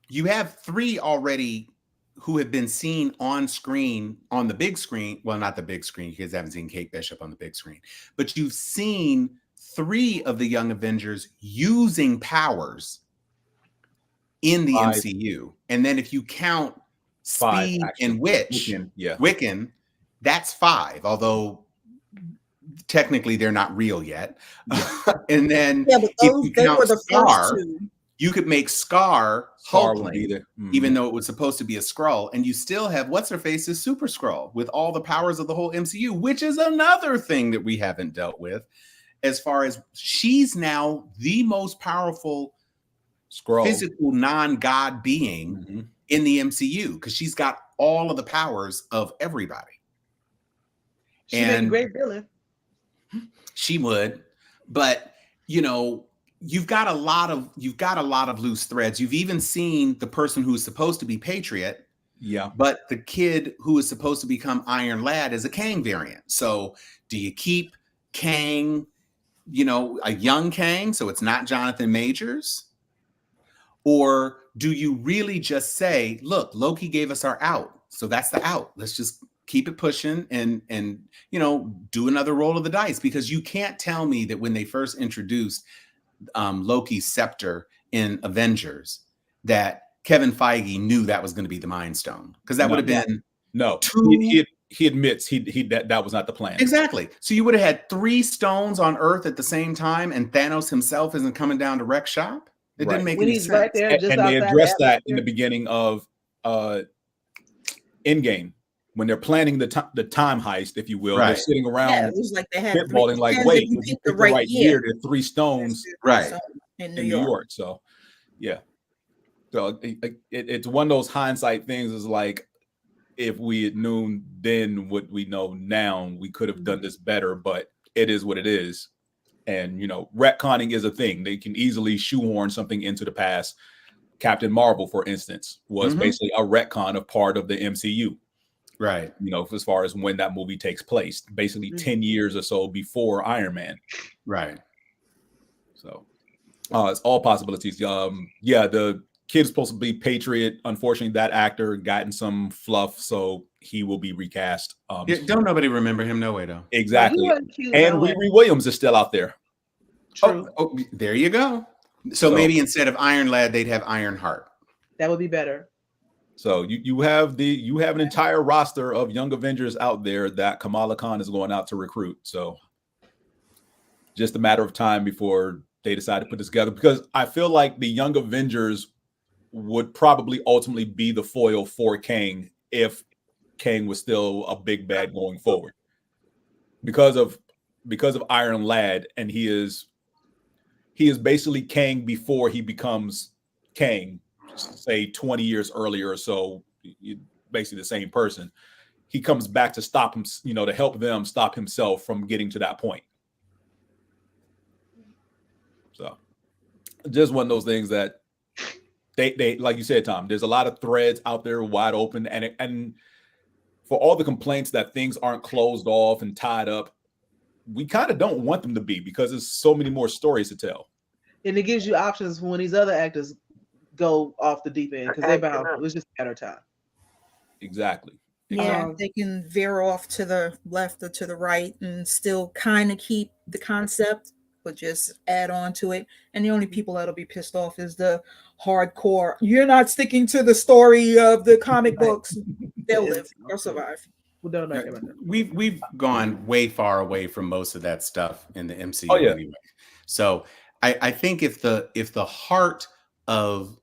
you have 3 already who have been seen on screen, on the big screen. Well, not the big screen, because I haven't seen Kate Bishop on the big screen, but you've seen 3 of the Young Avengers using powers in the 5. MCU. And then if you count 5, Speed actually. and Wiccan, yeah. Wiccan, that's 5, although technically they're not real yet. And then Yeah, but those if they you were count the Scar, first 2. you could make Scar Scar would be Hulkling, there. even though it was supposed to be a Skrull, and you still have what's her face is Super Skrull with all the powers of the whole MCU, which is another thing that we haven't dealt with. As far as she's now the most powerful Skrull. physical non-god being in the MCU, because she's got all of the powers of everybody. She'd make a great villain. She would, but you know, you've got a lot of loose threads. You've even seen the person who's supposed to be Patriot, but the kid who is supposed to become Iron Lad is a Kang variant. So do you keep Kang, you know, a young Kang, so it's not Jonathan Majors? Or do you really just say, look, Loki gave us our out, so that's the out. Let's just keep it pushing and you know, do another roll of the dice? Because you can't tell me that when they first introduced Loki's scepter in Avengers that Kevin Feige knew that was going to be the Mind Stone, because that would have been he admits that was not the plan. Exactly. So you would have had 3 stones on Earth at the same time, and Thanos himself isn't coming down to wreck shop. It didn't make any sense. Right there, just and they addressed that in the beginning of Endgame, when they're planning the time heist, if you will. They're sitting around, it was like they had spitballing, like, wait, you picked the right year. There are 3 stones, in New York. So, yeah. So it's one of those hindsight things. Is like, if we had known then what we know now, we could have done this better. But it is what it is. And, you know, retconning is a thing. They can easily shoehorn something into the past. Captain Marvel, for instance, was basically a retcon of part of the MCU. Right. You know, as far as when that movie takes place, basically 10 years or so before Iron Man. Right. So it's all possibilities. Yeah, the kid's supposed to be Patriot. Unfortunately, that actor gotten some fluff, so he will be recast. Don't nobody remember him? No way, though. Exactly. And Riri Williams is still out there. True. Oh, there you go. So maybe instead of Iron Lad, they'd have Iron Heart. That would be better. So you have an entire roster of Young Avengers out there that Kamala Khan is going out to recruit. So just a matter of time before they decide to put this together, because I feel like the Young Avengers would probably ultimately be the foil for Kang if Kang was still a big bad going forward, because of Iron Lad, and he is basically Kang before he becomes Kang, say 20 years earlier or so, basically the same person. He comes back to stop him, you know, to help them stop himself from getting to that point. So just one of those things that they like you said, Tom, there's a lot of threads out there wide open, and for all the complaints that things aren't closed off and tied up, we kind of don't want them to be, because there's so many more stories to tell. And it gives you options when these other actors go off the deep end, because it was just a matter of time. Exactly. Yeah, they can veer off to the left or to the right and still kind of keep the concept, but just add on to it. And the only people that'll be pissed off is the hardcore, you're not sticking to the story of the comic books. They'll live. They'll survive. We've gone way far away from most of that stuff in the MCU anyway. So I think if the heart of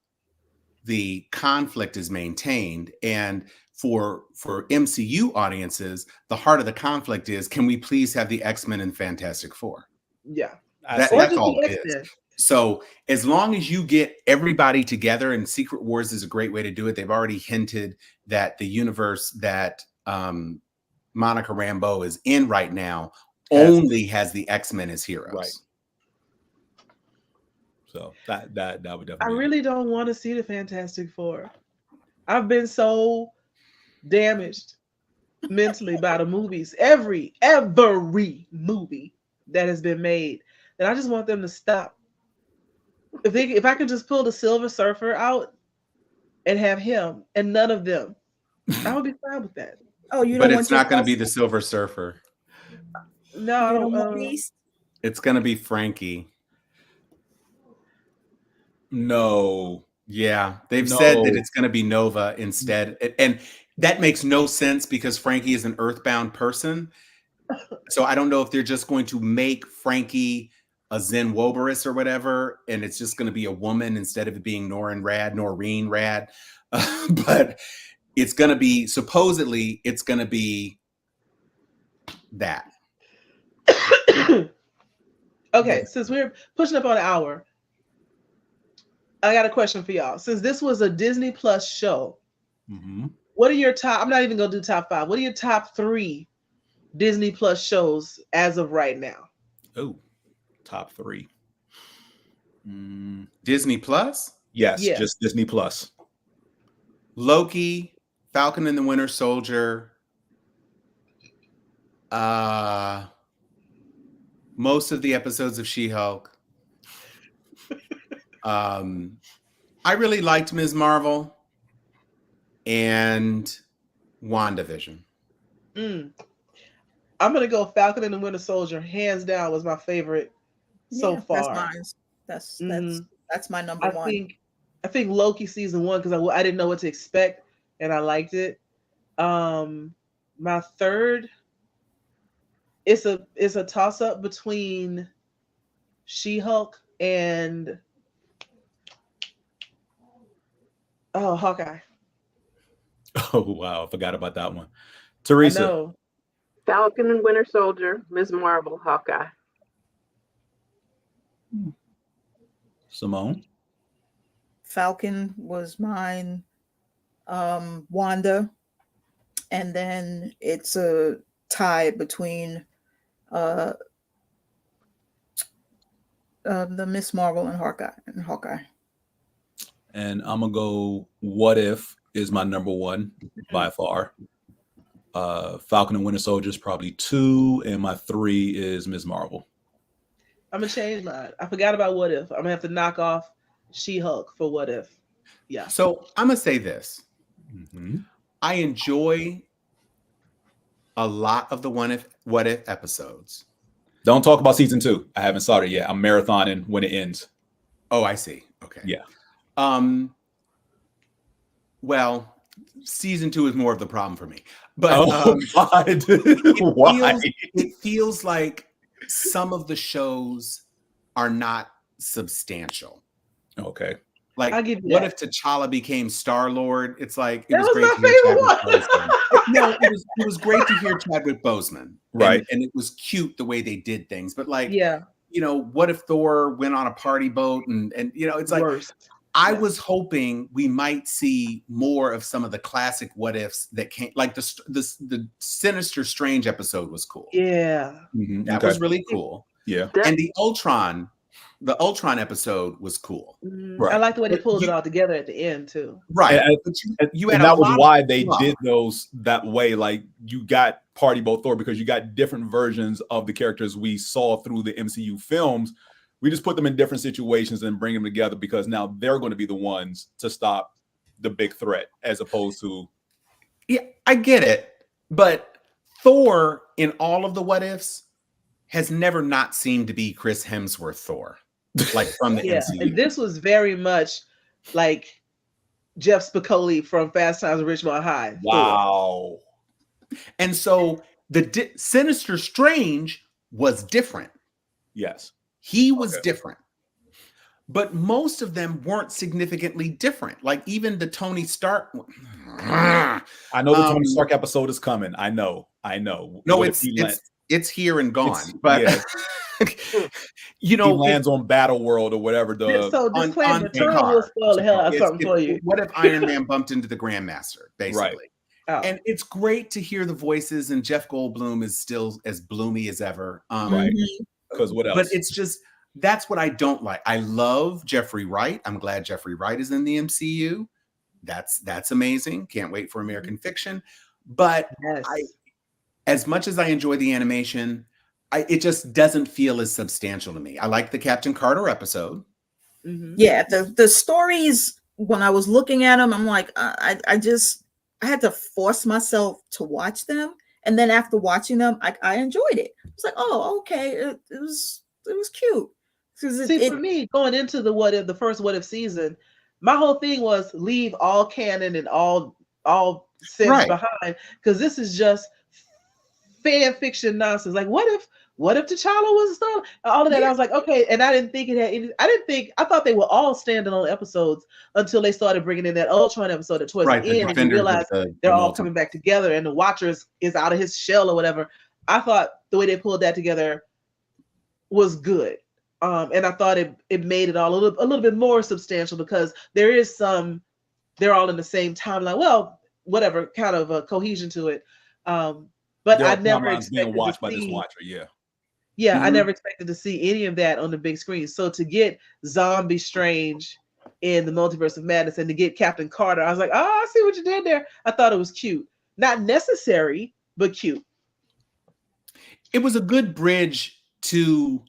the conflict is maintained, and for MCU audiences, the heart of the conflict is, can we please have the X-Men and Fantastic Four? Yeah. That's all it is. So as long as you get everybody together, and Secret Wars is a great way to do it. They've already hinted that the universe that Monica Rambeau is in right now only has the X-Men as heroes. Right. So that would definitely. I really don't want to see the Fantastic Four. I've been so damaged mentally by the movies, every movie that has been made, that I just want them to stop. If I could just pull the Silver Surfer out and have him and none of them, I would be fine with that. Oh, you But don't it's want not going to be the Silver Surfer. No, I don't. It's going to be Frankie. No. Yeah, they've said that it's going to be Nova instead. And that makes no sense because Frankie is an earthbound person. So I don't know if they're just going to make Frankie a Zen Woberus or whatever, and it's just going to be a woman instead of it being Noreen Rad. But it's going to be, supposedly, it's going to be that. Okay, since we're pushing up on an hour, I got a question for y'all. Since this was a Disney Plus show, what are your top? I'm not even gonna do top 5. What are your top 3 Disney Plus shows as of right now? Oh, top 3. Disney Plus? Yes, just Disney Plus. Loki, Falcon and the Winter Soldier. Most of the episodes of She-Hulk. I really liked Ms. Marvel and WandaVision. I'm gonna go Falcon and the Winter Soldier. Hands down was my favorite so far. That's mine. That's my number one. I think Loki season 1 because I didn't know what to expect and I liked it. My third, it's a toss up between She-Hulk and Hawkeye. Oh wow, I forgot about that one. Teresa. Falcon and Winter Soldier, Ms. Marvel, Hawkeye. Simone. Falcon was mine. Wanda, and then it's a tie between the Miss Marvel and Hawkeye. And I'm gonna go What If is my number 1 by far. Falcon and Winter Soldier is probably 2, and my 3 is Ms. Marvel. I'm gonna change mine. I forgot about What If. I'm gonna have to knock off She-Hulk for What If. Yeah. So I'm gonna say this. I enjoy a lot of the What If episodes. Don't talk about season 2. I haven't started yet. I'm marathoning when it ends. Oh, I see. Okay. Yeah. Well, season 2 is more of the problem for me. But why? It feels like some of the shows are not substantial. Okay. Like, what if T'Challa became Star-Lord? It's like, it was great to hear Chadwick Boseman. No, it was great to hear Chadwick Boseman. Right. And it was cute the way they did things. But like, yeah, you know, what if Thor went on a party boat and you know, it's like, I was hoping we might see more of some of the classic what ifs that came, like the Sinister Strange episode was cool. Yeah. That was really cool. Yeah. And the Ultron episode was cool. Right. I like the way they pulled it all together at the end too. Right. And that was why they did those that way. Like, you got Party Boat Thor because you got different versions of the characters we saw through the MCU films. We just put them in different situations and bring them together because now they're going to be the ones to stop the big threat as opposed to. Yeah, I get it. But Thor in all of the what ifs has never not seemed to be Chris Hemsworth Thor, like from the MCU. And this was very much like Jeff Spicoli from Fast Times at Ridgemont High. Wow. Thor. And so the Sinister Strange was different. Yes. He was different. but most of them weren't significantly different. Like even the Tony Stark. I know the Tony Stark episode is coming. I know. No, what it's here and gone. But you know, he lands on Battle World or whatever. So disclaimer, Tony will spoil the hell out of something for you. What if Iron Man bumped into the Grandmaster, basically? Right. Oh. And it's great to hear the voices, and Jeff Goldblum is still as bloomy as ever. Right. Because what else? But it's just, that's what I don't like. I love Jeffrey Wright. I'm glad Jeffrey Wright is in the MCU. That's amazing. Can't wait for American Fiction. But as much as I enjoy the animation, it just doesn't feel as substantial to me. I like the Captain Carter episode. Yeah, the stories, when I was looking at them, I'm like, I had to force myself to watch them. And then after watching them, I enjoyed it. It's like, oh, okay, it was cute. For me, going into the first What If season, my whole thing was leave all canon and all sense behind, because this is just fan fiction nonsense. Like, what if T'Challa was stolen? All of that. I was like, okay, and I didn't think it had any. I thought they were all standalone episodes until they started bringing in that Ultron episode towards the end, and you realize they're all coming back together, and the Watcher is out of his shell or whatever. I thought the way they pulled that together was good. And I thought it made it all a little bit more substantial, because there is they're all in the same timeline. Well, whatever kind of a cohesion to it. But I never expected being watched by this Watcher. I never expected to see any of that on the big screen. So to get Zombie Strange in the Multiverse of Madness and to get Captain Carter, I was like, oh, I see what you did there. I thought it was cute. Not necessary, but cute. It was a good bridge to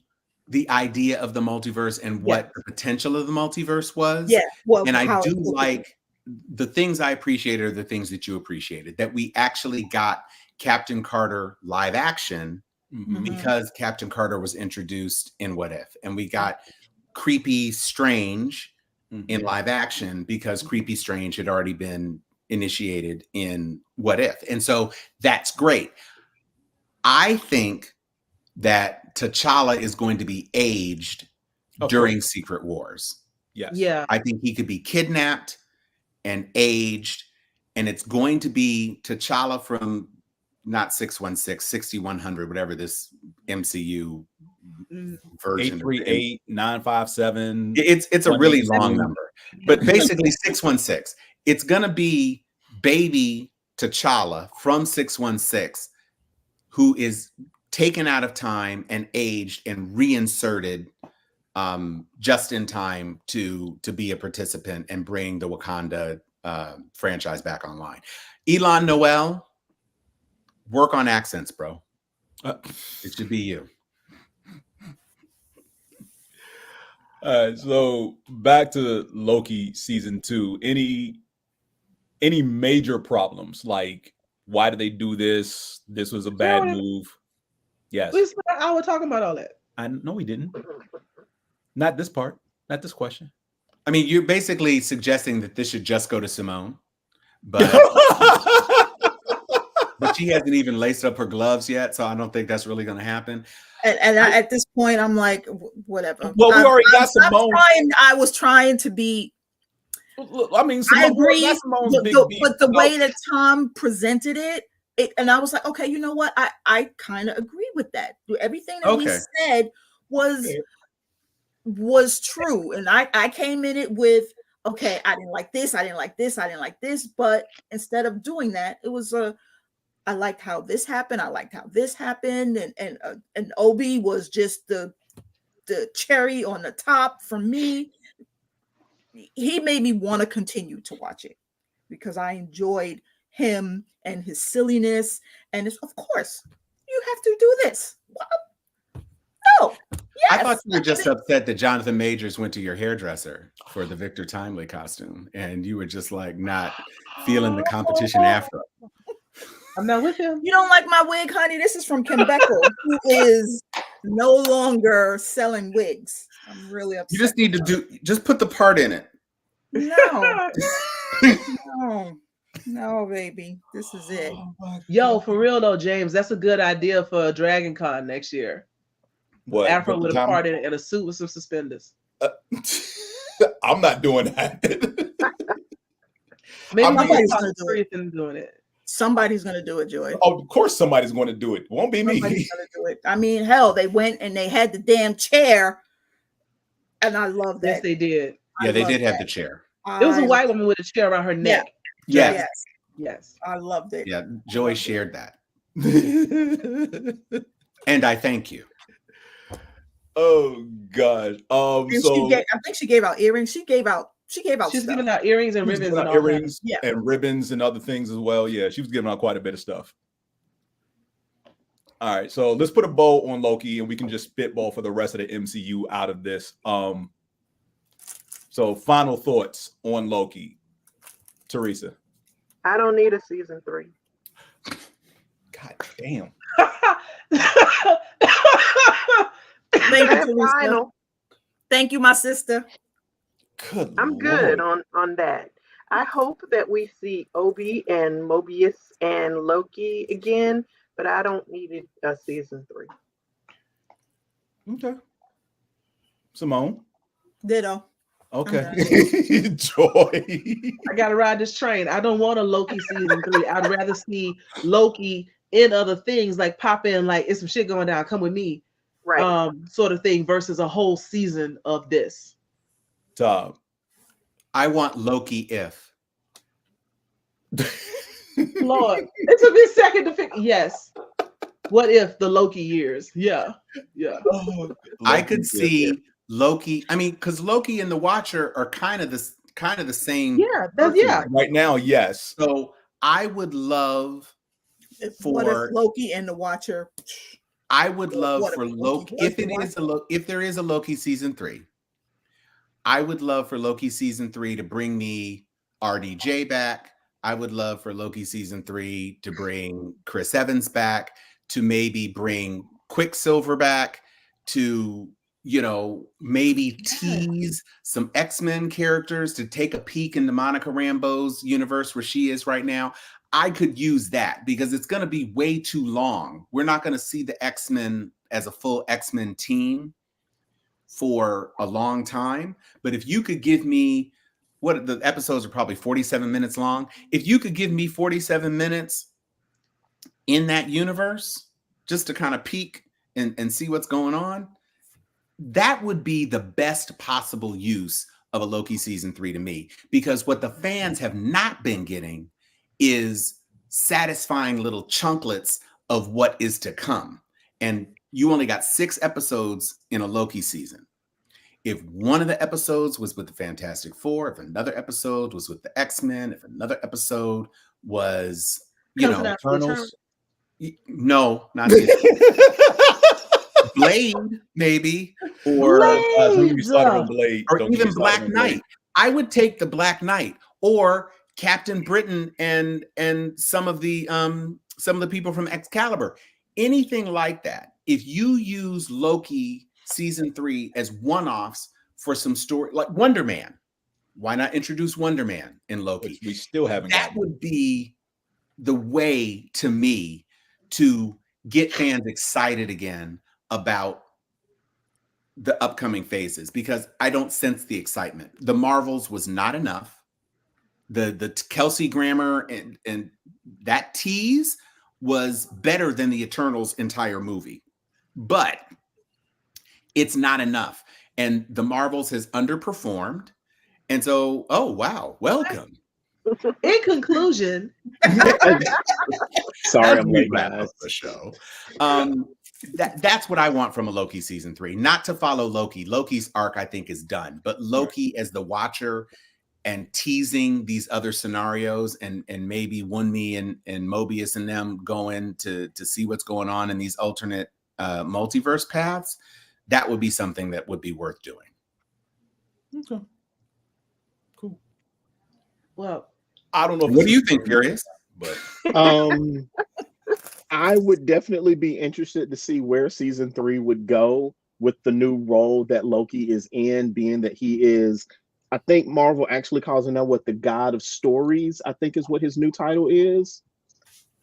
the idea of the multiverse and what the potential of the multiverse was. Yeah. Well, and I do like the things I appreciated are the things that you appreciated, that we actually got Captain Carter live action because Captain Carter was introduced in What If, and we got Creepy Strange in live action because Creepy Strange had already been initiated in What If. And so that's great. I think that T'Challa is going to be aged during Secret Wars. Yes. Yeah. I think he could be kidnapped and aged, and it's going to be T'Challa from not 616, 6100, whatever this MCU version. 838, 957. It's a really long number, but basically 616. It's going to be baby T'Challa from 616, who is taken out of time and aged and reinserted just in time to be a participant and bring the Wakanda franchise back online. Elon Noel, work on accents, bro. It should be you. So back to Loki season 2. Any major problems? Like, why did they do this? This was a bad move. Yes. We spent an hour talking about all that. I know we didn't. Not this part. Not this question. I mean, you're basically suggesting that this should just go to Simone, but but she hasn't even laced up her gloves yet, so I don't think that's really going to happen. And at this point, I'm like, whatever. Well, we already got Simone. I was trying to be. I mean, Simone, I agree, but the way that Tom presented it, and I was like, okay, you know what? I kind of agree with that. Everything that he said was true, and I came in it with, okay, I didn't like this, I didn't like this, I didn't like this, but instead of doing that, it was I liked how this happened, I liked how this happened, and Obi was just the cherry on the top for me. He made me want to continue to watch it because I enjoyed him and his silliness, and it's, of course you have to do this. What? No. Yes. I thought you were just upset that Jonathan Majors went to your hairdresser for the Victor Timely costume, and you were just like not feeling the competition afro. I'm not with him. You don't like my wig, honey? This is from Kim Becker, who is no longer selling wigs. I'm really upset. You just need to just put the part in it. No, baby. This is it. Yo, for real though, James, that's a good idea for a Dragon Con next year. What? Afro with a part in it and a suit with some suspenders. I'm not doing that. Maybe Somebody's doing it. Somebody's gonna do it, Joy. Of course, somebody's going to do it. Won't be me. Somebody's gonna do it. I mean, hell, they went and they had the damn chair, and I love that. Yes, they did. Yeah, they did have the chair. It was a white woman with a chair around her neck. Yes. Yes. I loved it. Yeah, Joy shared that. And I thank you. Oh gosh. I think she gave out earrings. She's giving out earrings and ribbons and all earrings and ribbons and other things as well. Yeah, she was giving out quite a bit of stuff. All right, so let's put a bow on Loki and we can just spitball for the rest of the MCU out of this. So final thoughts on Loki. Teresa. I don't need a season 3. God damn. Thank you, Teresa. Thank you, my sister. Good I'm good on that. I hope that we see Obi and Mobius and Loki again, but I don't need a season 3. Okay. Simone. Ditto. Okay. Joy. I gotta ride this train. I don't want a Loki season 3. I'd rather see Loki in other things, like pop in, like it's some shit going down, come with me. Right. Sort of thing versus a whole season of this. Tom. I want Loki if. Lord, it took me a second to figure. Yes. What if the Loki years? Yeah. I could see Loki. I mean, because Loki and the Watcher are kind of the same. Yeah, yeah. Right now, yes. So I would love what if Loki and the Watcher? I would love for Loki if there is a Loki season 3. I would love for Loki season 3 to bring me RDJ back. I would love for Loki season 3 to bring Chris Evans back, to maybe bring Quicksilver back, to, maybe tease some X-Men characters to take a peek into Monica Rambeau's universe where she is right now. I could use that because it's going to be way too long. We're not going to see the X-Men as a full X-Men team for a long time. But if you could give me, the episodes are probably 47 minutes long. If you could give me 47 minutes in that universe, just to kind of peek and see what's going on, that would be the best possible use of a Loki season 3 to me. Because what the fans have not been getting is satisfying little chunklets of what is to come. And you only got 6 episodes in a Loki season. If one of the episodes was with the Fantastic Four, if another episode was with the X-Men, if another episode was, Eternals. No, not Blade, maybe, or Blade, or even Black Knight. I would take the Black Knight or Captain Britain and some of the people from Excalibur. Anything like that. If you use Loki season 3 as one-offs for some story, like Wonder Man, why not introduce Wonder Man in Loki? Which we still haven't. That would be the way to me to get fans excited again about the upcoming phases, because I don't sense the excitement. The Marvels was not enough. The Kelsey Grammer and that tease was better than the Eternals entire movie, but it's not enough. And the Marvels has underperformed. And so, oh, wow. Welcome. In conclusion, sorry, I'm late, guys. The show. That's what I want from a Loki season 3, not to follow Loki. Loki's arc, I think, is done, but Loki as the Watcher and teasing these other scenarios and maybe Wunmi and Mobius and them going to see what's going on in these alternate multiverse paths. That would be something that would be worth doing. Okay. Cool. Well, I don't know. What do you think, Furious? But I would definitely be interested to see where season 3 would go with the new role that Loki is in, being that he is, I think Marvel actually calls him now the God of Stories, I think is what his new title is.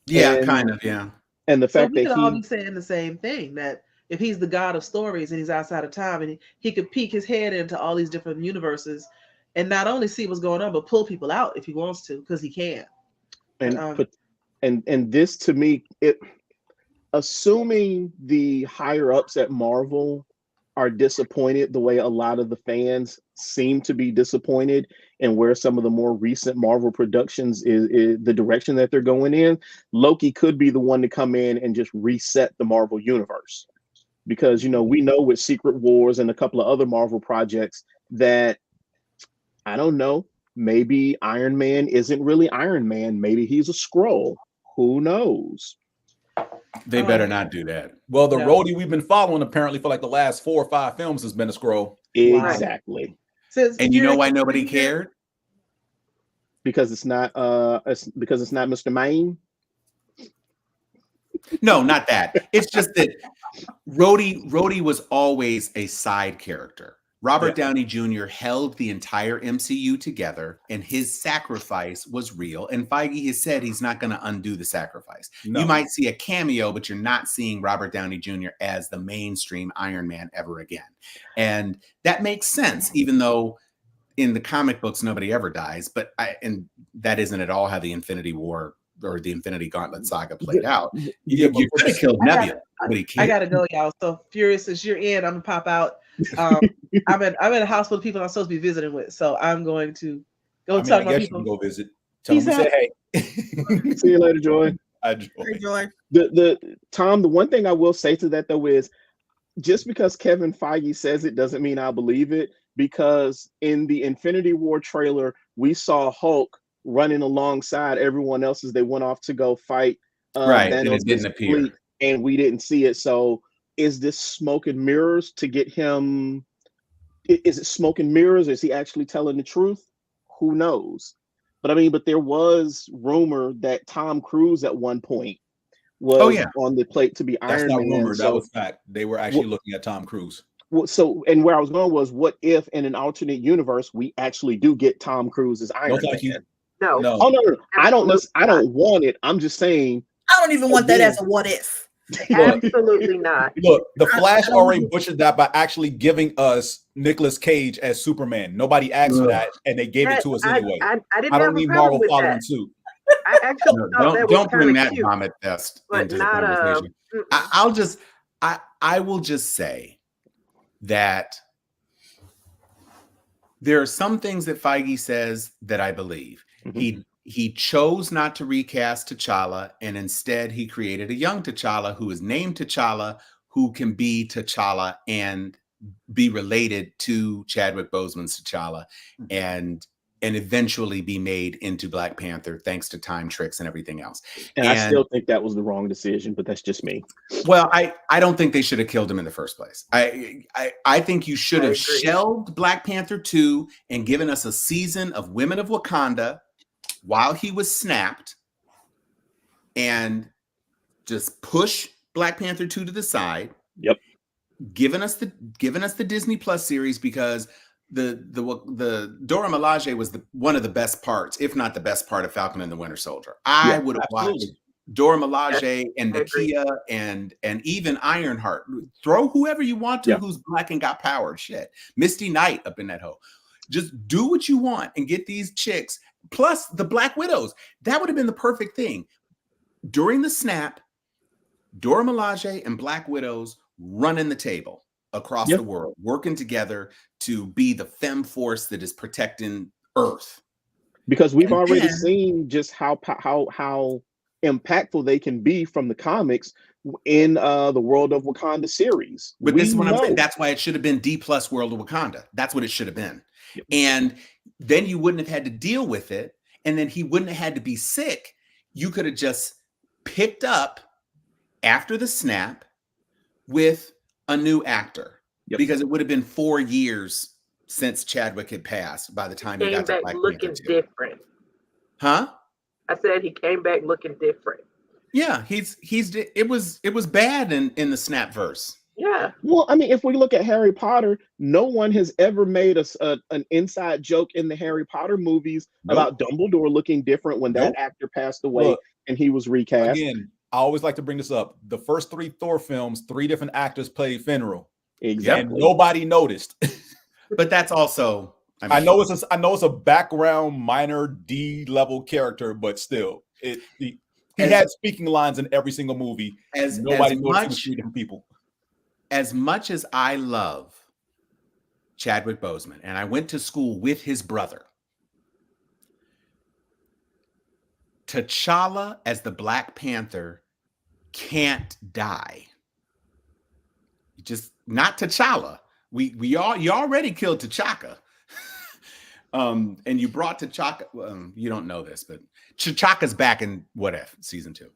Yeah, kind of, yeah. And the fact we that could all be saying the same thing, that if he's the god of stories and he's outside of time, and he could peek his head into all these different universes and not only see what's going on, but pull people out if he wants to, because he can. And this, to me, assuming the higher ups at Marvel are disappointed the way a lot of the fans seem to be disappointed, and where some of the more recent Marvel productions is the direction that they're going in, Loki could be the one to come in and just reset the Marvel universe. Because, we know with Secret Wars and a couple of other Marvel projects that, I don't know, maybe Iron Man isn't really Iron Man. Maybe he's a Skrull. Who knows? They better not do that. Well, the roadie we've been following apparently for like the last 4 or 5 films has been a Skrull. Exactly. And you know why nobody cared? Because it's not Mr. Maine. No, not that. It's just that Rhodey was always a side character. Robert Downey Jr. held the entire MCU together, and his sacrifice was real. And Feige has said he's not going to undo the sacrifice. No. You might see a cameo, but you're not seeing Robert Downey Jr. as the mainstream Iron Man ever again. And that makes sense, even though in the comic books, nobody ever dies. And that isn't at all how the Infinity War or the Infinity Gauntlet saga played out. You could have killed Nebula. I gotta go, y'all. So Furious, since you're in, I'm gonna pop out. I'm in a house full of people I'm supposed to be visiting with, so I'm going to go talk to people. Go visit. Tell them we say hey. See you later, Joy. Joy. Tom, the one thing I will say to that though is, just because Kevin Feige says it doesn't mean I believe it. Because in the Infinity War trailer, we saw Hulk running alongside everyone else as they went off to go fight. Right, and it didn't appear. And we didn't see it. So is this smoke and mirrors to get him? Is it smoke and mirrors? Or is he actually telling the truth? Who knows? But there was rumor that Tom Cruise at one point was on the plate to be Iron Man. That's not rumor. That was fact. They were actually looking at Tom Cruise. And where I was going was, what if in an alternate universe we actually do get Tom Cruise as Iron Man? No. Oh no. I don't want it. I'm just saying. I don't even want that as a what if. Absolutely not. Look, the Flash already butchered that by actually giving us Nicolas Cage as Superman. Nobody asked for that, and they gave it to us anyway. I don't need Marvel following suit. I actually don't bring that vomit test into the conversation. I will just say that there are some things that Feige says that I believe. Mm-hmm. He chose not to recast T'Challa, and instead he created a young T'Challa who is named T'Challa, who can be T'Challa and be related to Chadwick Boseman's T'Challa, and eventually be made into Black Panther thanks to time tricks and everything else. And I still think that was the wrong decision, but that's just me. Well, I don't think they should have killed him in the first place. I think you should have shelved Black Panther 2 and given us a season of Women of Wakanda while he was snapped, and just push Black Panther 2 to the side. Yep. Given us the Disney Plus series, because the Dora Milaje was one of the best parts, if not the best part, of Falcon and the Winter Soldier. I would have watched Dora Milaje and Nakia and even Ironheart. Throw whoever you want to who's black and got power. Shit. Misty Knight up in that hole. Just do what you want and get these chicks, plus the Black Widows. That would have been the perfect thing. During the snap, Dora Milaje and Black Widows running the table across the world, working together to be the femme force that is protecting Earth. Because we've already seen just how impactful they can be from the comics in the World of Wakanda series. But this is what I'm saying. That's why it should have been D+ World of Wakanda. That's what it should have been. Yep. And then you wouldn't have had to deal with it. And then he wouldn't have had to be sick. You could have just picked up after the snap with a new actor, because it would have been 4 years since Chadwick had passed by the time he got to Black looking Panther 2. Different. Huh? I said he came back looking different. Yeah, it was bad in the snap verse. Yeah. Well, I mean, if we look at Harry Potter, no one has ever made an inside joke in the Harry Potter movies about Dumbledore looking different when that actor passed away and he was recast. Again, I always like to bring this up. The first 3 Thor films, 3 different actors played Fenrir. Exactly. And nobody noticed. But that's also, I know it's a background minor D level character, but still, he had speaking lines in every single movie. Nobody noticed it was 3 different people. As much as I love Chadwick Boseman, and I went to school with his brother, T'Challa as the Black Panther can't die. Just not T'Challa. You already killed T'Chaka. And you brought T'Chaka. You don't know this, but T'Chaka's back in What If season 2.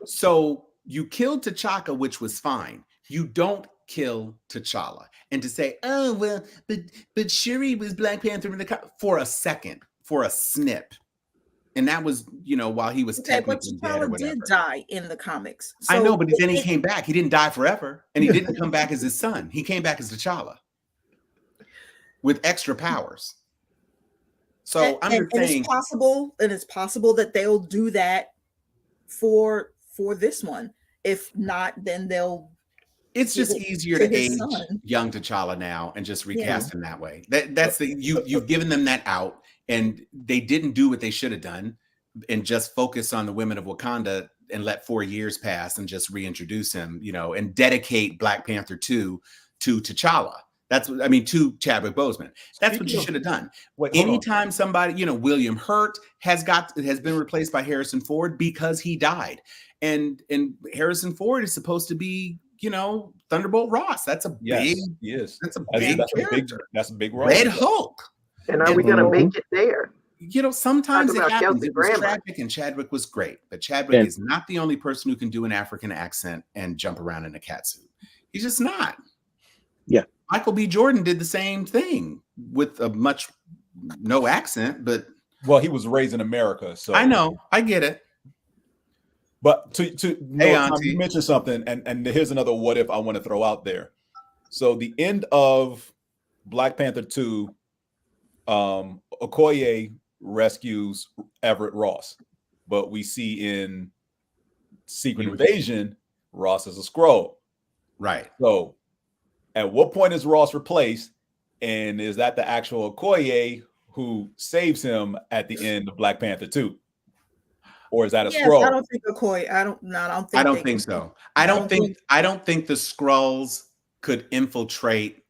So you killed T'Chaka, which was fine. You don't kill T'Challa. And to say, oh well, but Shuri was Black Panther in for a second, for a snip. And that was, while he was technically dead or whatever. Did die in the comics. So I know, but then he came back. He didn't die forever. And he didn't come back as his son. He came back as T'Challa with extra powers. So I'm just saying. It's possible that they'll do that for this one. If not, then they'll. It's just easier to age young T'Challa now and just recast him that way. That's you've given them that out. And they didn't do what they should have done and just focus on the women of Wakanda and let 4 years pass and just reintroduce him, and dedicate Black Panther 2 to T'Challa. To Chadwick Boseman. That's what you should have done. Anytime somebody, William Hurt has been replaced by Harrison Ford because he died. And Harrison Ford is supposed to be, Thunderbolt Ross. That's a big character. That's a big role. Red Hulk. And are we going to make it there? Sometimes it happens. It was tragic, and Chadwick was great. But Chadwick is not the only person who can do an African accent and jump around in a catsuit. He's just not. Yeah. Michael B. Jordan did the same thing with no accent, but. Well, he was raised in America, so. I know. I get it. But you mentioned something, and here's another what if I want to throw out there. So the end of Black Panther 2, Okoye rescues Everett Ross, but we see in Secret Invasion, Ross is a Skrull. Right. So at what point is Ross replaced? And is that the actual Okoye who saves him at the end of Black Panther 2? Or is that a Skrull? I don't think Okoye. I don't think so. I don't think the Skrulls could infiltrate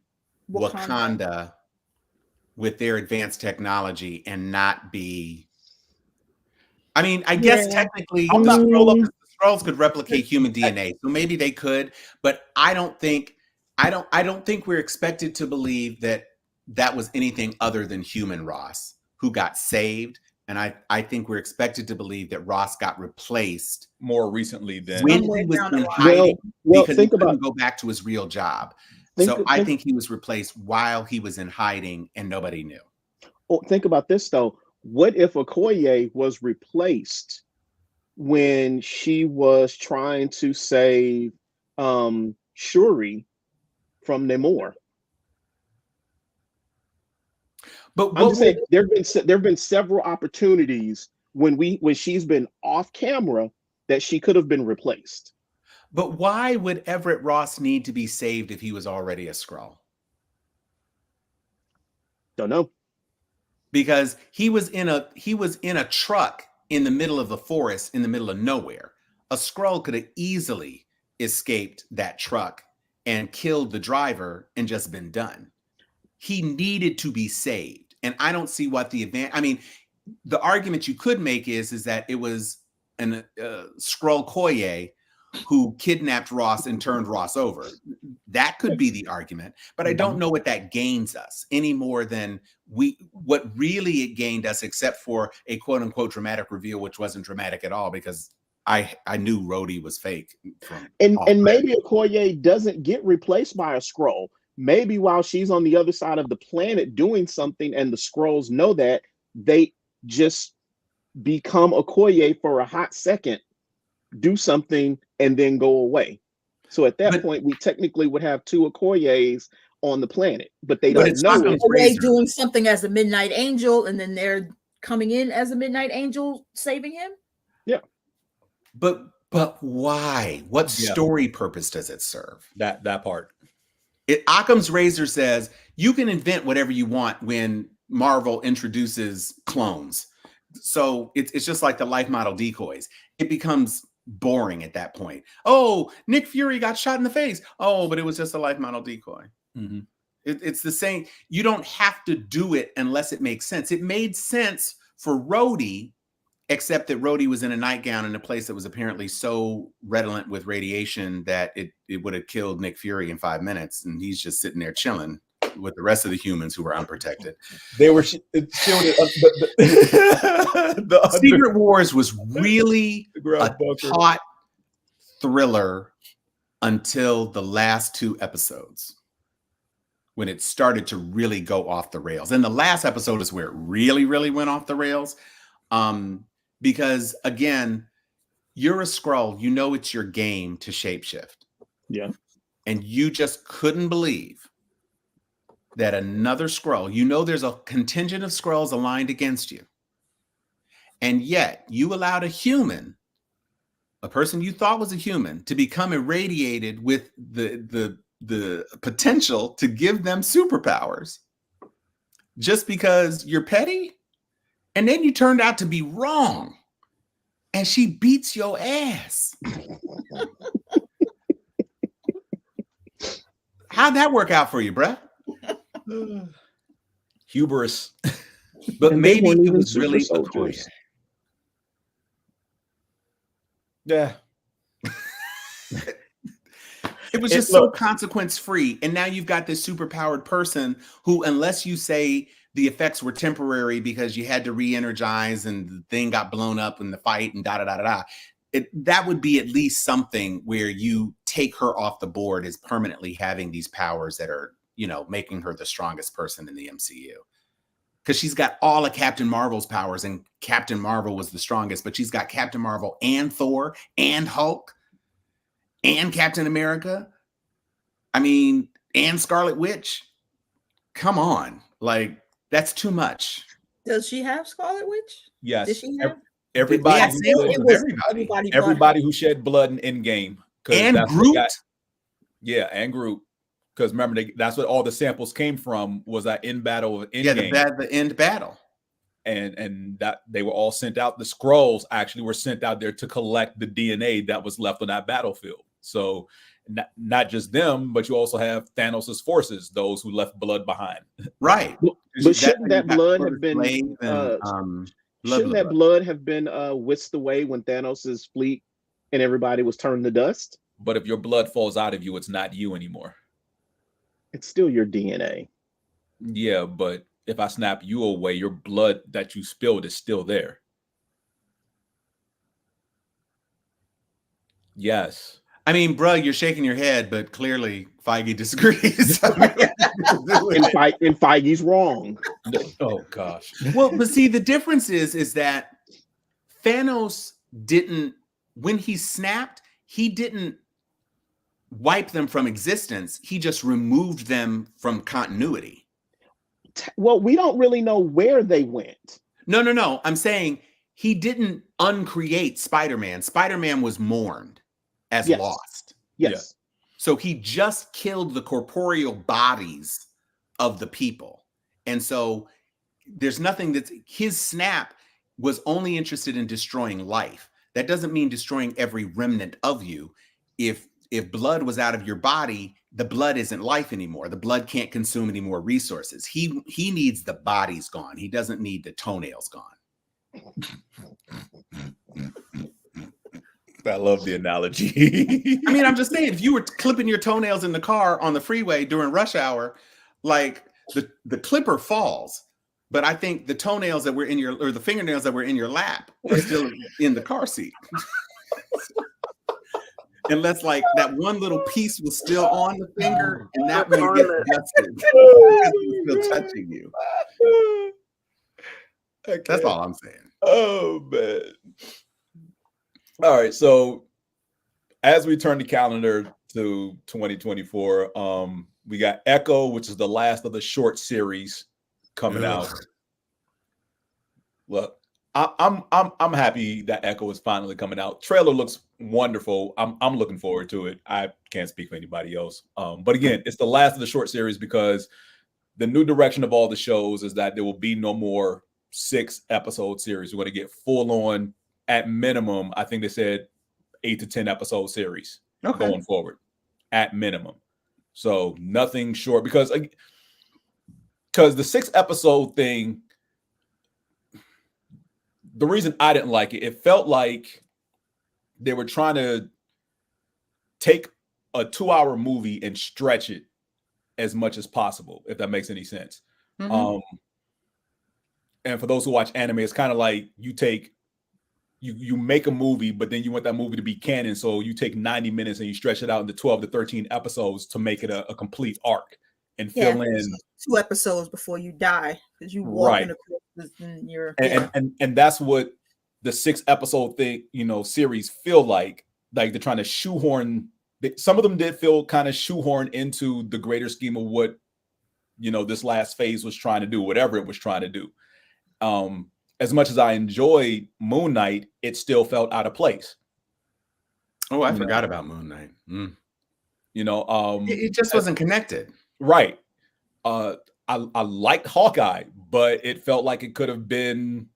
Wakanda with their advanced technology and not be. I guess technically the Skrulls could replicate human DNA, so maybe they could, but I don't think we're expected to believe that was anything other than human Ross who got saved. And I think we're expected to believe that Ross got replaced more recently than when he was in hiding because he couldn't go back to his real job. I think he was replaced while he was in hiding and nobody knew. Well, think about this though. What if Okoye was replaced when she was trying to save Shuri from Namor? But I'm just saying there've been several opportunities when she's been off camera that she could have been replaced. But why would Everett Ross need to be saved if he was already a Skrull? Don't know. Because he was in a truck in the middle of the forest in the middle of nowhere. A Skrull could have easily escaped that truck and killed the driver and just been done. He needed to be saved. And I don't see what the argument you could make is that it was an Skrull Koye who kidnapped Ross and turned Ross over. That could be the argument, but I don't know what that gains us any more than what really it gained us, except for a quote unquote dramatic reveal, which wasn't dramatic at all because I knew Rhodey was fake. And maybe Okoye doesn't get replaced by a Skrull. Maybe while she's on the other side of the planet doing something and the Skrulls know that, they just become Okoye for a hot second, do something, and then go away. So at that point, we technically would have 2 Okoyes on the planet, but they don't know. Okoye doing something as a Midnight Angel, and then they're coming in as a Midnight Angel saving him? Yeah. But why? What story purpose does it serve? That part. Occam's razor says you can invent whatever you want when Marvel introduces clones. So it's just like the life model decoys. It becomes boring at that point. Oh, Nick Fury got shot in the face. Oh, but it was just a life model decoy. Mm-hmm. It's the same. You don't have to do it unless it makes sense. It made sense for Rhodey, except that Rhodey was in a nightgown in a place that was apparently so redolent with radiation that it would have killed Nick Fury in 5 minutes. And he's just sitting there chilling with the rest of the humans who were unprotected. They were shielded. Secret Wars was really a taut thriller until the last 2 episodes, when it started to really go off the rails. And the last episode is where it really, really went off the rails. Because again, you're a Skrull, you know it's your game to shapeshift. Yeah. And you just couldn't believe that another Skrull, you know there's a contingent of Skrulls aligned against you. And yet you allowed a human, a person you thought was a human, to become irradiated with the potential to give them superpowers just because you're petty. And then you turned out to be wrong. And she beats your ass. How'd that work out for you, bruh? Hubris. But maybe it was really soldiers. Yeah. It was just so consequence free. And now you've got this superpowered person who, unless you say the effects were temporary because you had to re-energize and the thing got blown up in the fight and that would be at least something where you take her off the board as permanently having these powers that are, you know, making her the strongest person in the MCU. Because she's got all of Captain Marvel's powers, and Captain Marvel was the strongest, but she's got Captain Marvel and Thor and Hulk and Captain America. I mean, and Scarlet Witch. Come on. Like, that's too much. Does she have Scarlet Witch? Yes. Does she have? Everybody, everybody who shed blood in Endgame. And Groot. And Groot. Because remember, that's what all the samples came from, was that end battle of Endgame. Yeah, the end battle. And that they were all sent out. The Skrulls actually were sent out there to collect the DNA that was left on that battlefield. So not just them, but you also have Thanos' forces, those who left blood behind. Right. But shouldn't that blood have been blood have been whisked away when Thanos' fleet and everybody was turned to dust? But if your blood falls out of you, it's not you anymore. It's still your DNA. Yeah, but if I snap you away, your blood that you spilled is still there. Yes. I mean, bro, you're shaking your head, but clearly Feige disagrees. and Feige's wrong. Oh gosh. Well, but see, the difference is that Thanos didn't, when he snapped, he didn't wipe them from existence. He just removed them from continuity. Well, we don't really know where they went. No. I'm saying he didn't uncreate Spider-Man. Spider-Man was mourned as lost. Yes. Yeah. So he just killed the corporeal bodies of the people. And so there's nothing his snap was only interested in destroying life. That doesn't mean destroying every remnant of you. If blood was out of your body, the blood isn't life anymore. The blood can't consume any more resources. He needs the bodies gone. He doesn't need the toenails gone. I love the analogy. I mean, I'm just saying, if you were clipping your toenails in the car on the freeway during rush hour, like the clipper falls, but I think the toenails that were in or the fingernails that were in your lap are still in the car seat. Unless like that one little piece was still on the finger and that one gets dusted because it's still touching you. Okay. That's all I'm saying. Oh man. All right. So as we turn the calendar to 2024, we got Echo, which is the last of the short series coming out. Look, I'm happy that Echo is finally coming out. Trailer looks wonderful. I'm looking forward to it. I can't speak for anybody else. But again, it's the last of the short series because the new direction of all the shows is that there will be no more 6-episode series. We're going to get full on, at minimum, I think they said 8 to 10 episode series going forward, at minimum. So nothing short because the 6-episode thing. The reason I didn't like it, it felt like they were trying to take a 2-hour movie and stretch it as much as possible, if that makes any sense. And for those who watch anime, it's kind of like you make a movie, but then you want that movie to be canon. So you take 90 minutes and you stretch it out into 12 to 13 episodes to make it a complete arc and fill in 2 episodes before you die because you walk in the corpses and you're and that's what the 6-episode thing, series feel like they're trying to shoehorn. Some of them did feel kind of shoehorned into the greater scheme of what this last phase was trying to do, whatever it was trying to do. As much as I enjoyed Moon Knight, it still felt out of place. Oh, I forgot about Moon Knight. It just wasn't connected. Right. I liked Hawkeye, but it felt like it could have been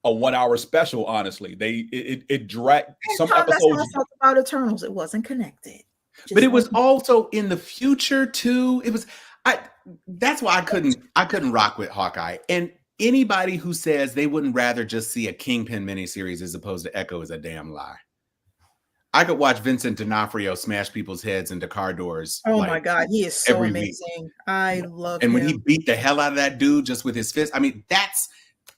a 1-hour special. Honestly, it dragged some episodes. That's how I felt about Eternals. It wasn't connected, but it was also in the future too. It was. That's why I couldn't rock with Hawkeye. And anybody who says they wouldn't rather just see a Kingpin miniseries as opposed to Echo is a damn lie. I could watch Vincent D'Onofrio smash people's heads into car doors. Oh my God, he is so amazing. Week. I love him. And when he beat the hell out of that dude just with his fist, I mean,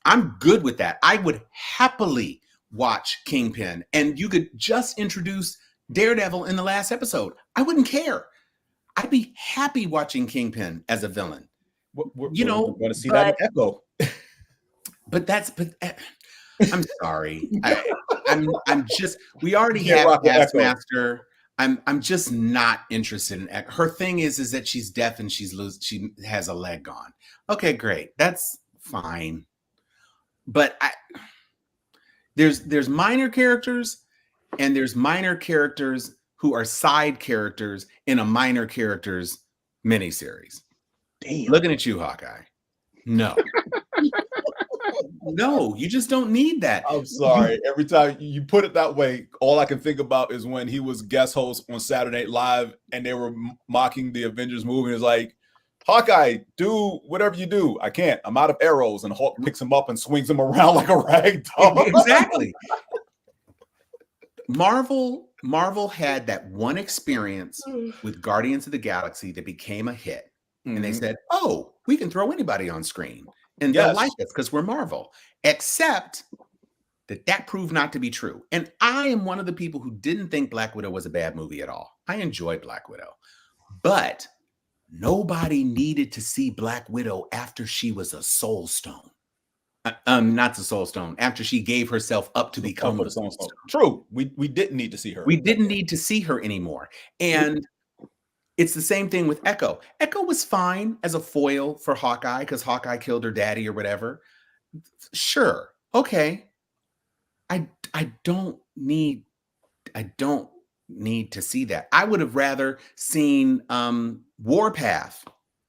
I'm good with that. I would happily watch Kingpin, and you could just introduce Daredevil in the last episode. I wouldn't care. I'd be happy watching Kingpin as a villain. Want to see that in Echo. But I'm sorry. I'm just. We already have Taskmaster. I'm just not interested in her. Thing is that she's deaf and she has a leg gone. Okay, great. That's fine. But there's minor characters and there's minor characters who are side characters in a minor characters miniseries. Damn. Looking at you, Hawkeye. No. No, you just don't need that. I'm sorry. Every time you put it that way, all I can think about is when he was guest host on Saturday Night Live and they were mocking the Avengers movie. It's like, Hawkeye, do whatever you do. I can't. I'm out of arrows. And Hulk picks him up and swings him around like a rag doll. Exactly. Marvel had that one experience with Guardians of the Galaxy that became a hit. And they said, oh, we can throw anybody on screen. And they'll like us because we're Marvel. Except that proved not to be true. And I am one of the people who didn't think Black Widow was a bad movie at all. I enjoyed Black Widow. But nobody needed to see Black Widow after she was a Soul Stone. Not the Soul Stone. After she gave herself up to become the Soul Stone. True. We didn't need to see her. We didn't need to see her anymore. And it's the same thing with Echo. Echo was fine as a foil for Hawkeye because Hawkeye killed her daddy or whatever. Sure. Okay. I don't need to see that. I would have rather seen Warpath.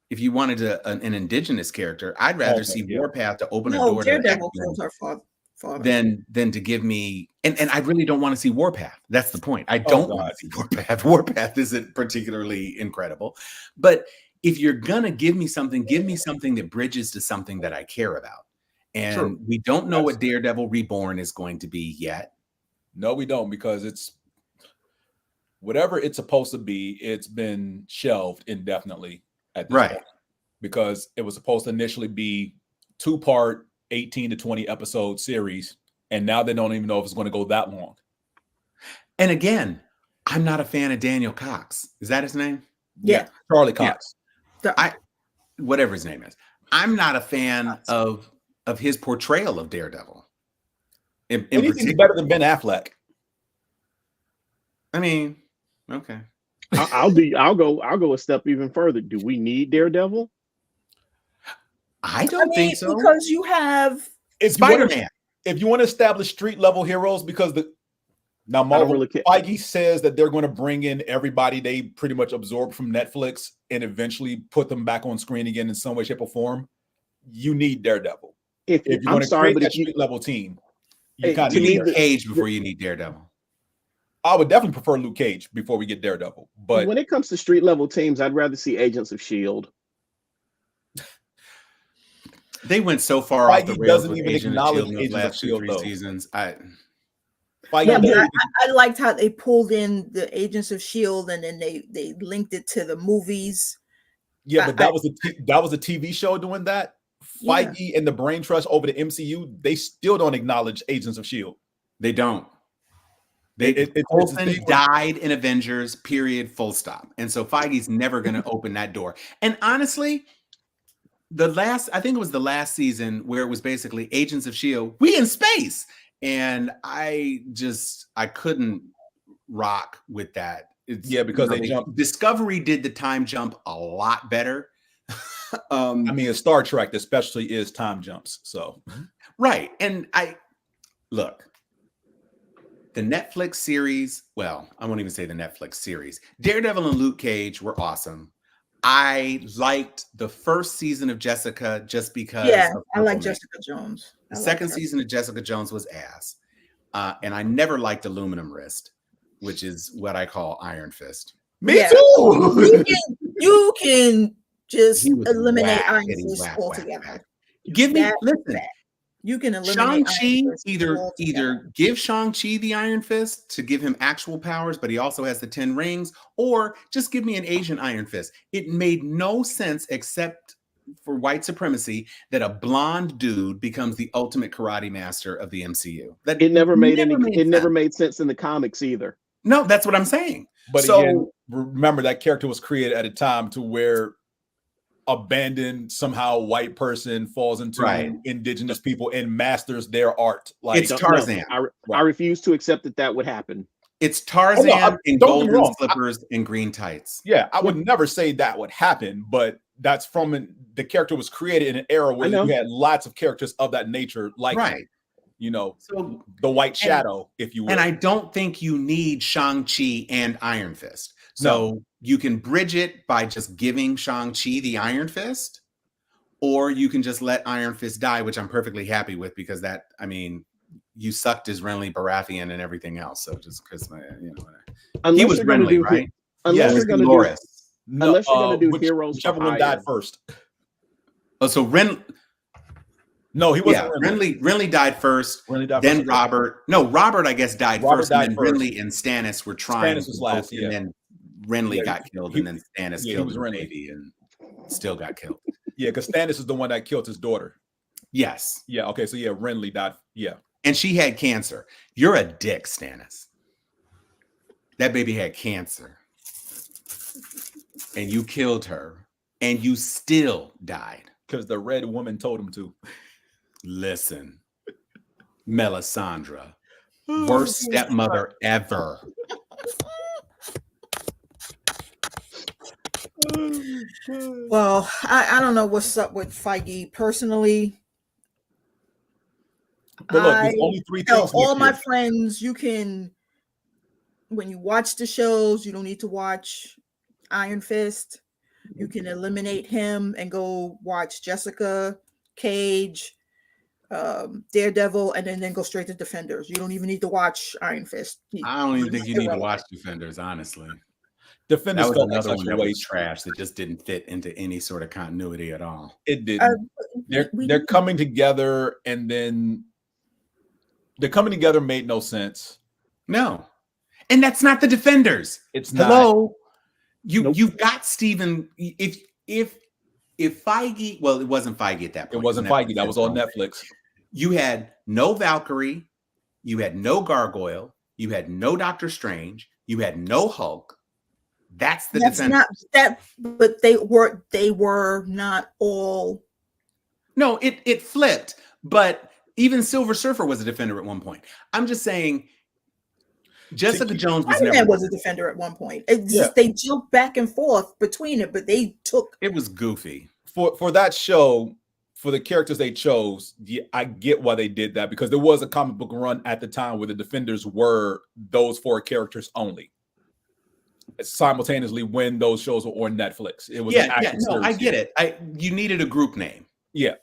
If you wanted an indigenous character, I'd rather see Warpath to open a door to Daredevil killed her father. Than to give me and I really don't want to see Warpath. That's the point. I don't want to see Warpath. Warpath isn't particularly incredible. But if you're gonna give me something that bridges to something that I care about. And we don't know what Daredevil Reborn is going to be yet. No, we don't, because it's whatever it's supposed to be, it's been shelved indefinitely at this point. Because it was supposed to initially be 2-part 18 to 20 episode series, and now they don't even know if it's going to go that long. And again, I'm not a fan of Daniel Cox. Is that his name? Yeah. Charlie Cox. Yeah. Whatever his name is. I'm not a fan of his portrayal of Daredevil. Anything's better than Ben Affleck. I mean, okay. I'll go a step even further. Do we need Daredevil? I don't think so. Because you have Spider-Man. if you want to establish street level heroes, because now Marvel really care. Feige says that they're going to bring in everybody they pretty much absorbed from Netflix and eventually put them back on screen again in some way, shape, or form. You need Daredevil. If you want to create that street level team, you need Cage before you need Daredevil. I would definitely prefer Luke Cage before we get Daredevil. But when it comes to street level teams, I'd rather see Agents of S.H.I.E.L.D. They went so far off the rails with Agents of S.H.I.E.L.D. in the last 2-3 seasons. I liked how they pulled in the Agents of S.H.I.E.L.D. and then they linked it to the movies. Yeah, but that was a TV show doing that. Feige and the brain trust over the MCU, they still don't acknowledge Agents of S.H.I.E.L.D. They don't. Coulson died in Avengers, period, full stop. And so Feige's never going to open that door. And honestly, I think it was the last season where it was basically Agents of S.H.I.E.L.D., we in space. And I couldn't rock with that. Because they jumped. Discovery did the time jump a lot better. I mean, Star Trek especially is time jumps. So right. And look, the Netflix series, well, I won't even say the Netflix series. Daredevil and Luke Cage were awesome. I liked the first season of Jessica just because. Yeah, I like Jessica Jones. The second season of Jessica Jones was ass. And I never liked Aluminum Wrist, which is what I call Iron Fist. Me too. You can just eliminate Iron Fist altogether. Listen. You can eliminate Shang-Chi, either give Shang-Chi the Iron Fist to give him actual powers, but he also has the 10 rings, or just give me an Asian Iron Fist. It made no sense except for white supremacy that a blonde dude becomes the ultimate karate master of the MCU. It never made sense in the comics either. No, that's what I'm saying. But again, remember that character was created at a time to where abandoned somehow white person falls into indigenous people and masters their art. Like it's Tarzan. I refuse to accept that would happen. It's Tarzan in golden slippers and green tights. Yeah, I would never say that would happen, but that's from the character was created in an era where you had lots of characters of that nature, like so the White Shadow, if you will. And I don't think you need Shang-Chi and Iron Fist. So you can bridge it by just giving Shang-Chi the Iron Fist, or you can just let Iron Fist die, which I'm perfectly happy with because you sucked as Renly Baratheon and everything else. So just because, he was Renly, right? Unless you're going to do heroes, whichever one died first. Oh, so No, he wasn't. Yeah, Renly died first. Then Robert. No, Robert, I guess, died first. And then Renly and Stannis were trying. Stannis was last, and then Renly got killed, and then Stannis killed his baby and still got killed. Yeah, because Stannis is the one that killed his daughter. Yes. Yeah. Okay. So Renly died. Yeah. And she had cancer. You're a dick, Stannis. That baby had cancer, and you killed her, and you still died because the Red Woman told him to. Listen, Melisandre, worst stepmother ever. Well, I don't know what's up with Feige personally. But look, there's only 3 things. All my friends, you can, when you watch the shows, you don't need to watch Iron Fist. You can eliminate him and go watch Jessica, Cage, Daredevil, and then go straight to Defenders. You don't even need to watch Iron Fist. I don't even think you need to watch Defenders, honestly. Defenders that was another one that was trash that just didn't fit into any sort of continuity at all. It didn't. They're coming together, and then the coming together made no sense. No, and that's not the Defenders. It's not. Hello, you've got Steven. If Feige, well, it wasn't Feige at that point. It wasn't Feige. That was on Netflix. You had no Valkyrie, you had no Gargoyle, you had no Doctor Strange, you had no Hulk. That's Defenders. Not that, but they were not all. No, it flipped. But even Silver Surfer was a Defender at one point. I'm just saying, Jessica Jones was a Defender at one point. It's just they jumped back and forth between it, but they took. It was goofy for that show. for the characters they chose, I get why they did that, because there was a comic book run at the time where the Defenders were those 4 characters only. Simultaneously, when those shows were on Netflix, it was an action series. I get it. You needed a group name. Yeah.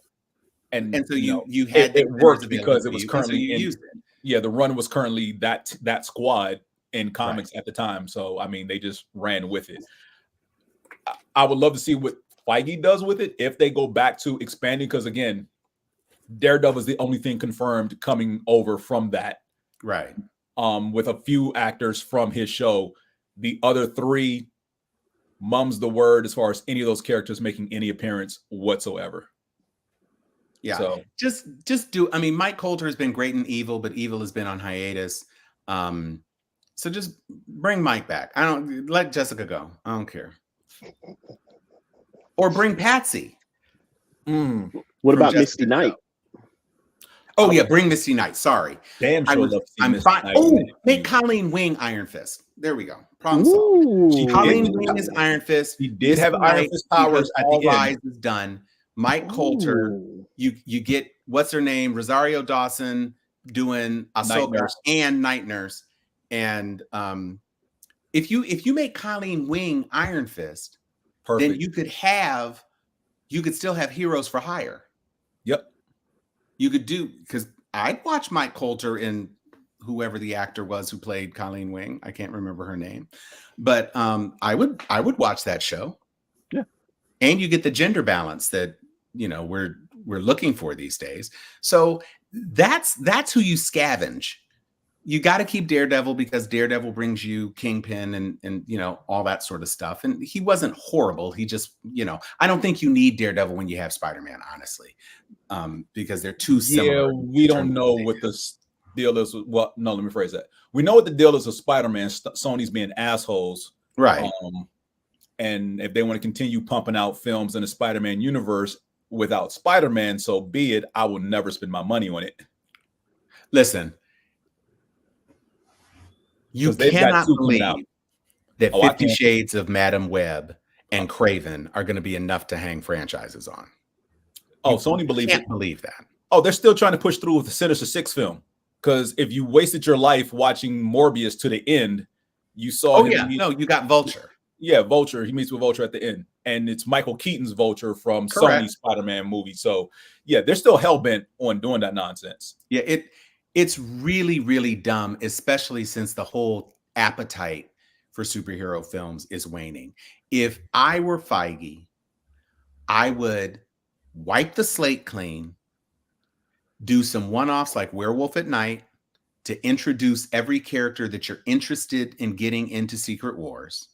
And so you had it worked because it was currently used it. Yeah, the run was currently that squad in comics at the time. So I mean, they just ran with it. I would love to see what Feige does with it if they go back to expanding, because again, Daredevil is the only thing confirmed coming over from that. Right. With a few actors from his show. The other 3 mum's the word as far as any of those characters making any appearance whatsoever. Yeah. So just do. I mean, Mike Coulter has been great in Evil, but Evil has been on hiatus. So just bring Mike back. I don't let Jessica go. I don't care. Or bring Patsy. What about Jessica Misty Knight? Oh yeah, bring Misty Knight. Sorry, damn sure. I'm fine. Oh, make Colleen Wing Iron Fist. There we go. Problem solved. Colleen Wing is Iron Fist. He did have Iron Fist powers at All the end. Rise is done. Mike Coulter. You get what's her name? Rosario Dawson doing Ahsoka and Night Nurse. And if you make Colleen Wing Iron Fist, perfect. then you could still have Heroes for Hire. Yep. You could do, because I'd watch Mike Coulter in whoever the actor was who played Colleen Wing. I can't remember her name, but I would watch that show. Yeah. And you get the gender balance that we're looking for these days. So that's who you scavenge. You got to keep Daredevil, because Daredevil brings you Kingpin and all that sort of stuff. And he wasn't horrible. He just, I don't think you need Daredevil when you have Spider-Man, honestly, because they're too similar. Yeah, we don't know what the deal is. Well, no, let me phrase that. We know what the deal is with Spider-Man. Sony's being assholes. Right. And if they want to continue pumping out films in the Spider-Man universe without Spider-Man, so be it. I will never spend my money on it. Listen. You cannot believe that 50 Shades of Madam Web and Craven are going to be enough to hang franchises on. Oh, Sony believes it. Can't believe that. Oh, they're still trying to push through with the Sinister Six film, because if you wasted your life watching Morbius to the end, you saw. You got Vulture. Yeah, Vulture. He meets with Vulture at the end, and it's Michael Keaton's Vulture from Sony's Spider-Man movie. So yeah, they're still hell bent on doing that nonsense. Yeah, it's really, really dumb, especially since the whole appetite for superhero films is waning. If I were Feige, I would wipe the slate clean, do some one-offs like Werewolf at Night to introduce every character that you're interested in getting into Secret Wars,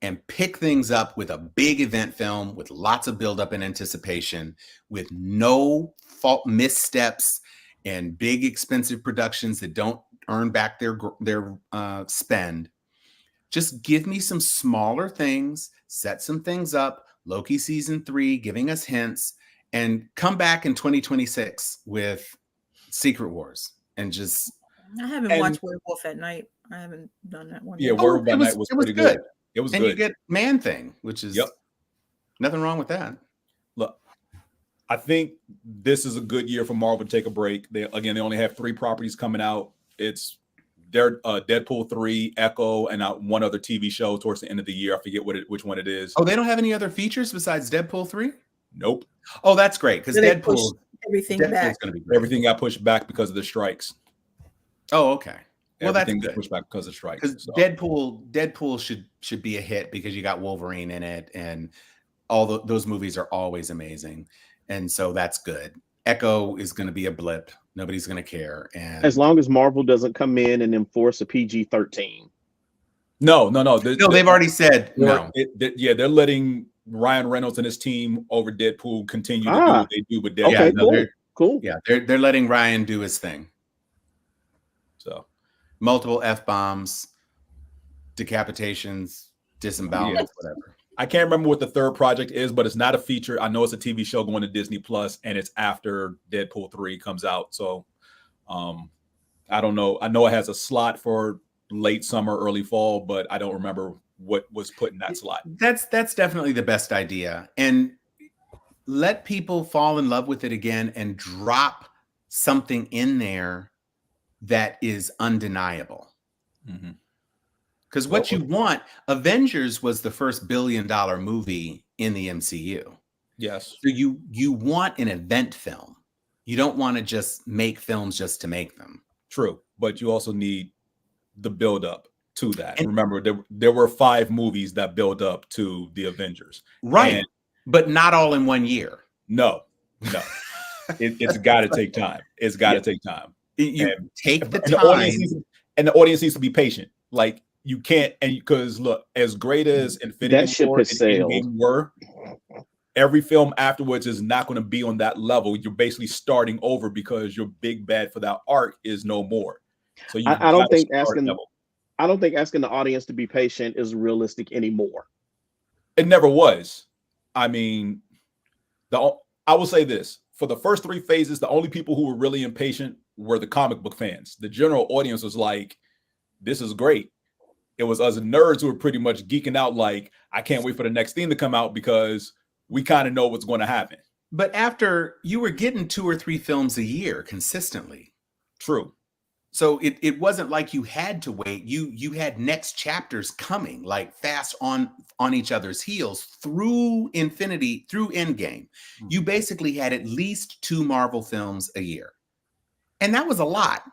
and pick things up with a big event film with lots of buildup and anticipation, with no fault missteps and big expensive productions that don't earn back their spend. Just give me some smaller things, set some things up, Loki season 3, giving us hints, and come back in 2026 with Secret Wars. And just... I haven't watched Werewolf at Night. I haven't done that one. Yeah, Werewolf at Night was pretty good. It was good. And you get Man-Thing, which is nothing wrong with that. Look, I think this is a good year for Marvel to take a break. They only have 3 properties coming out. It's Deadpool 3, Echo, and one other TV show towards the end of the year. I forget which one it is. Oh, they don't have any other features besides Deadpool 3? Nope. Oh, that's great, because Deadpool Deadpool's going to be great. Everything got pushed back because of the strikes. Oh, okay. Well, Everything that's got good. pushed back because of strikes. Because Deadpool should be a hit, because you got Wolverine in it, and all those movies are always amazing, and so that's good. Echo is going to be a blip. Nobody's going to care, and as long as Marvel doesn't come in and enforce a PG-13. No. They've already said no. They're letting Ryan Reynolds and his team over Deadpool continue to do what they do with Deadpool. Okay, cool. Yeah, they're letting Ryan do his thing. So multiple F-bombs, decapitations, disembowelments, whatever. I can't remember what the third project is, but it's not a feature. I know it's a TV show going to Disney Plus, and it's after Deadpool 3 comes out. So I don't know. I know it has a slot for late summer, early fall, but I don't remember what was put in that slot. That's definitely the best idea. And let people fall in love with it again and drop something in there that is undeniable. Because what you want, Avengers was the first $1 billion movie in the MCU. Yes. So you want an event film. You don't want to just make films just to make them. True, but you also need the build up to that. And remember, there were 5 movies that build up to the Avengers. Right. But not all in one year. No. It's got to take time. It's got to take time. You take the time. And the audience needs to be patient. Like, you can't, and because look, as great as Infinity War and Endgame were, every film afterwards is not going to be on that level. You're basically starting over because your big bad for that arc is no more. So I don't think asking the audience to be patient is realistic anymore. It never was. I mean, I will say this: for the first 3 phases, the only people who were really impatient were the comic book fans. The general audience was like, "This is great." It was us nerds who were pretty much geeking out, like, I can't wait for the next thing to come out because we kind of know what's going to happen. But after you were getting 2 or 3 films a year consistently. True. So it wasn't like you had to wait. You had next chapters coming like fast on each other's heels through Endgame. Mm-hmm. You basically had at least 2 Marvel films a year. And that was a lot.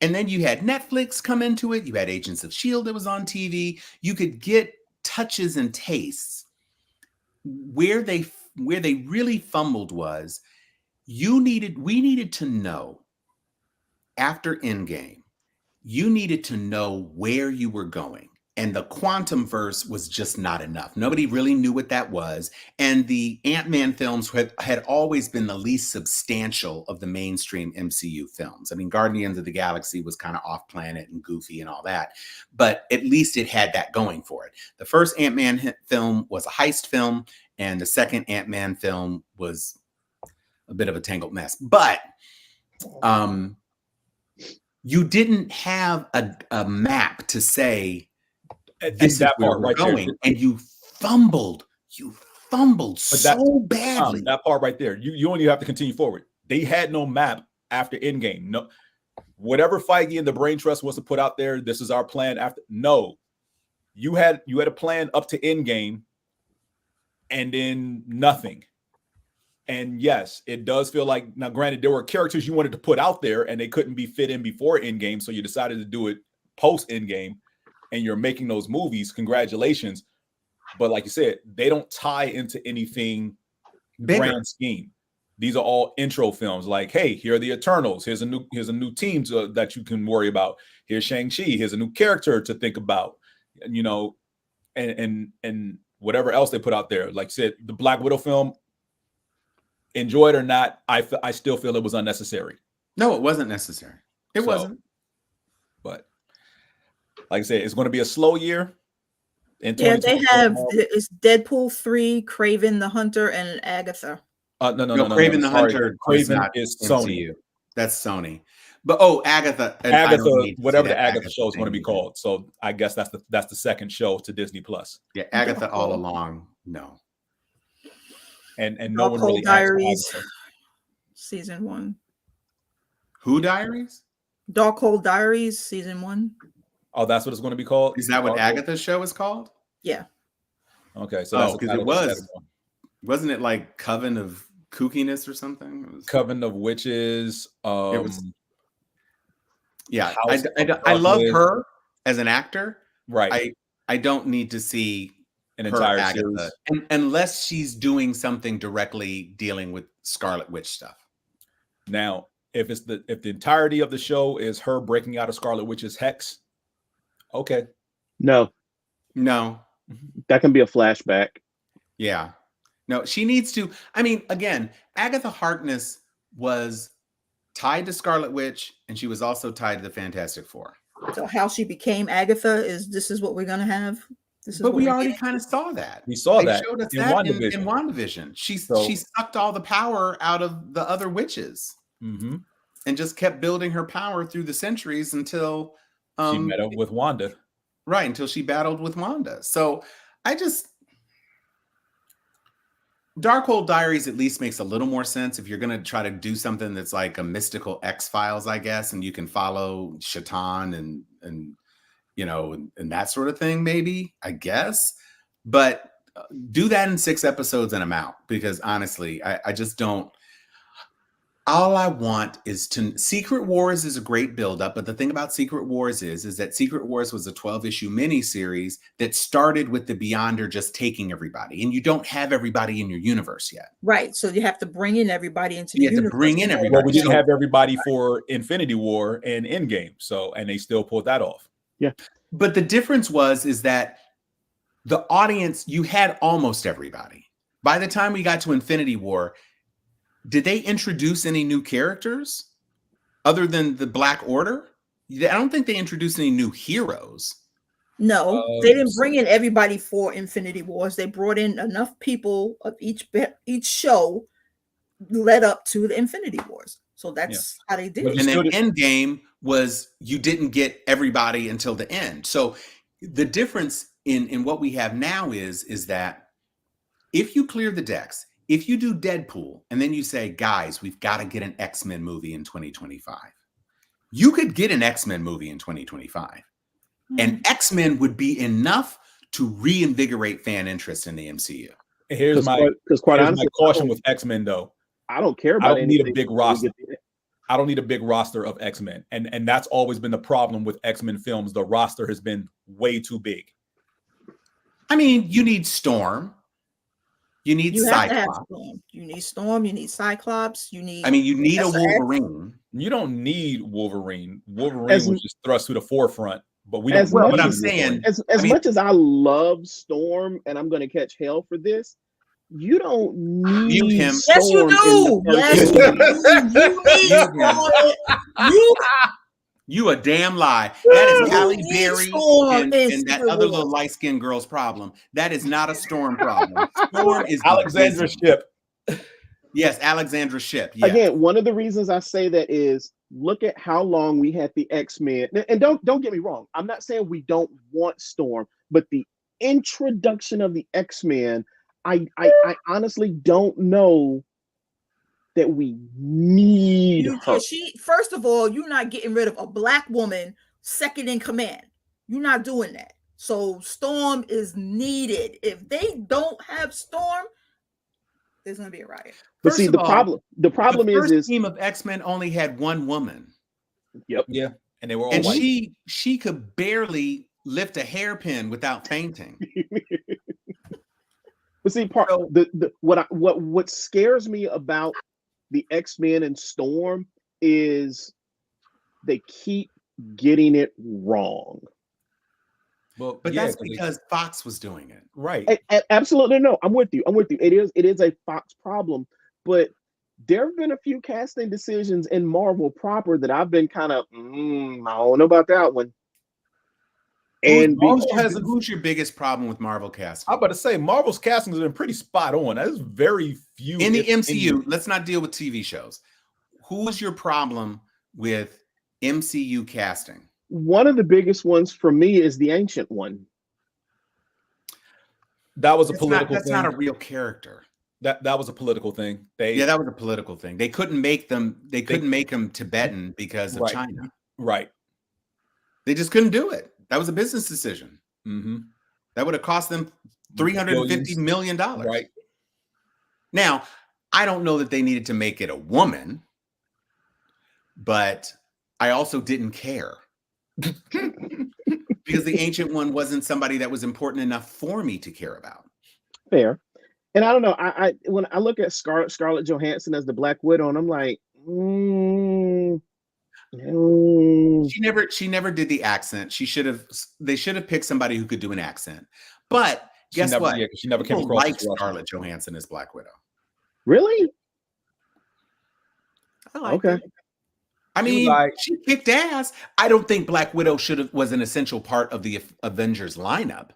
And then you had Netflix come into it. You had Agents of S.H.I.E.L.D. that was on TV. You could get touches and tastes. Where they really fumbled was we needed to know after Endgame, you needed to know where you were going. And the quantum verse was just not enough. Nobody really knew what that was. And the Ant-Man films had always been the least substantial of the mainstream MCU films. I mean, Guardians of the Galaxy was kind of off planet and goofy and all that, but at least it had that going for it. The first Ant-Man film was a heist film, and the second Ant-Man film was a bit of a tangled mess. But you didn't have a map to say, this is where we're going, and you fumbled so badly. That part right there, you only have to continue forward. They had no map after Endgame. No, whatever Feige and the Brain Trust was to put out there, this is our plan after. No, you had a plan up to Endgame, and then nothing. And yes, it does feel like, now granted, there were characters you wanted to put out there, and they couldn't be fit in before Endgame, so you decided to do it post Endgame. And you're making those movies, congratulations. But like you said, they don't tie into anything grand scheme. These are all intro films. Like, hey, here are the Eternals. Here's a new team that you can worry about. Here's Shang-Chi. Here's a new character to think about. You know, and whatever else they put out there. Like I said, the Black Widow film, enjoy it or not, I still feel it was unnecessary. No, it wasn't necessary. It wasn't. But like I said, it's going to be a slow year. Yeah, they have it's Deadpool 3, Kraven the Hunter, and Agatha. No, Kraven the Hunter. Kraven is Sony. MCU. That's Sony. But Agatha, whatever the Agatha show is going to be called. So I guess that's the second show to Disney Plus. Yeah, Agatha all along. No. And no one really Diaries, season 1. Who Diaries? Darkhold Diaries, season 1. Oh, that's what it's going to be called? Is that what Agatha's show is called? Yeah. Okay, so because wasn't it like Coven of Kookiness or something? It was Coven of Witches. It was. Yeah, I love her as an actor. Right. I don't need to see an entire Agatha, unless she's doing something directly dealing with Scarlet Witch stuff. Now, if the entirety of the show is her breaking out of Scarlet Witch's hex, okay. No. That can be a flashback. Yeah. No, she needs to. I mean, again, Agatha Harkness was tied to Scarlet Witch, and she was also tied to the Fantastic Four. So how she became Agatha is what we're gonna have. But we already kind of saw that. We saw that showed us in that WandaVision. in WandaVision. She sucked all the power out of the other witches, and just kept building her power through the centuries until she met up with Wanda. Right, until she battled with Wanda. So I just Darkhold Diaries at least makes a little more sense if you're going to try to do something that's like a mystical X-Files, I guess, and you can follow Shaitan and you know, and that sort of thing, maybe, I guess. But do that in 6 episodes and I'm out, because honestly, I just don't. All I want is to. Secret Wars is a great buildup, but the thing about Secret Wars is that Secret Wars was a 12-issue miniseries that started with the Beyonder just taking everybody, and you don't have everybody in your universe yet. Right. So you have to bring in everybody into the You have universe. to bring in everybody. Well, we didn't have everybody for Infinity War and Endgame, so and they still pulled that off. Yeah. But the difference is that the audience, you had almost everybody. By the time we got to Infinity War, did they introduce any new characters other than the Black Order? I don't think they introduced any new heroes. No, they didn't bring in everybody for Infinity Wars. They brought in enough people of each show led up to the Infinity Wars. So that's how they did it. And then Endgame was you didn't get everybody until the end. So the difference in what we have now is that if you clear the decks, if you do Deadpool and then you say, guys, we've got to get an X-Men movie in 2025, you could get an X-Men movie in 2025. And X-Men would be enough to reinvigorate fan interest in the MCU. Here's my caution with X-Men, though. I don't care about. I don't need a big roster. I don't need a big roster of X-Men, and that's always been the problem with X-Men films. The roster has been way too big. I mean, you need Storm. You need Cyclops. You need Storm. You need Cyclops. You need. I mean, you need a Wolverine. You don't need Wolverine. Wolverine was just thrust to the forefront. But we don't. Well, what I'm saying, as much as I love Storm, and I'm going to catch hell for this, you don't need him. Yes, you do. Yes, you do. You a damn lie. That is Halle Berry and that other little light-skinned girl's problem. That is not a Storm problem. Storm is Alexandra Shipp. Yes, Alexandra Shipp. Yeah. Again, one of the reasons I say that is look at how long we had the X-Men. And don't get me wrong. I'm not saying we don't want Storm, but the introduction of the X-Men, I honestly don't know that we need her. First of all, you're not getting rid of a Black woman second in command. You're not doing that. So Storm is needed. If they don't have Storm, there's going to be a riot. But see, the problem is team of X-Men only had one woman. Yep. Yeah. And they were all and white. she could barely lift a hairpin without fainting. But see, what scares me about the X-Men and Storm is they keep getting it wrong. Well, but that's because Fox was doing it. Right. Absolutely. No, I'm with you. It is a Fox problem, but there have been a few casting decisions in Marvel proper that I've been kind of, I don't know about that one. And who's your biggest problem with Marvel casting? I'm about to say Marvel's casting has been pretty spot on. There's very few in the MCU. Let's not deal with TV shows. Who is your problem with MCU casting? One of the biggest ones for me is the Ancient One. That was a political thing. That's not a real character. That was a political thing. That was a political thing. They couldn't make them. They couldn't make them Tibetan because of China. Right. They just couldn't do it. That was a business decision. Mm-hmm. That would have cost them $350 million. Right. Now, I don't know that they needed to make it a woman, but I also didn't care. Because the Ancient One wasn't somebody that was important enough for me to care about. Fair. And I don't know. I when I look at Scarlett Johansson as the Black Widow, and I'm like, She never did the accent. They should have picked somebody who could do an accent. But guess what? Yeah, she never came across like Scarlett Johansson as Black Widow. Really? I like it. I mean, she kicked ass. I don't think Black Widow was an essential part of the Avengers lineup.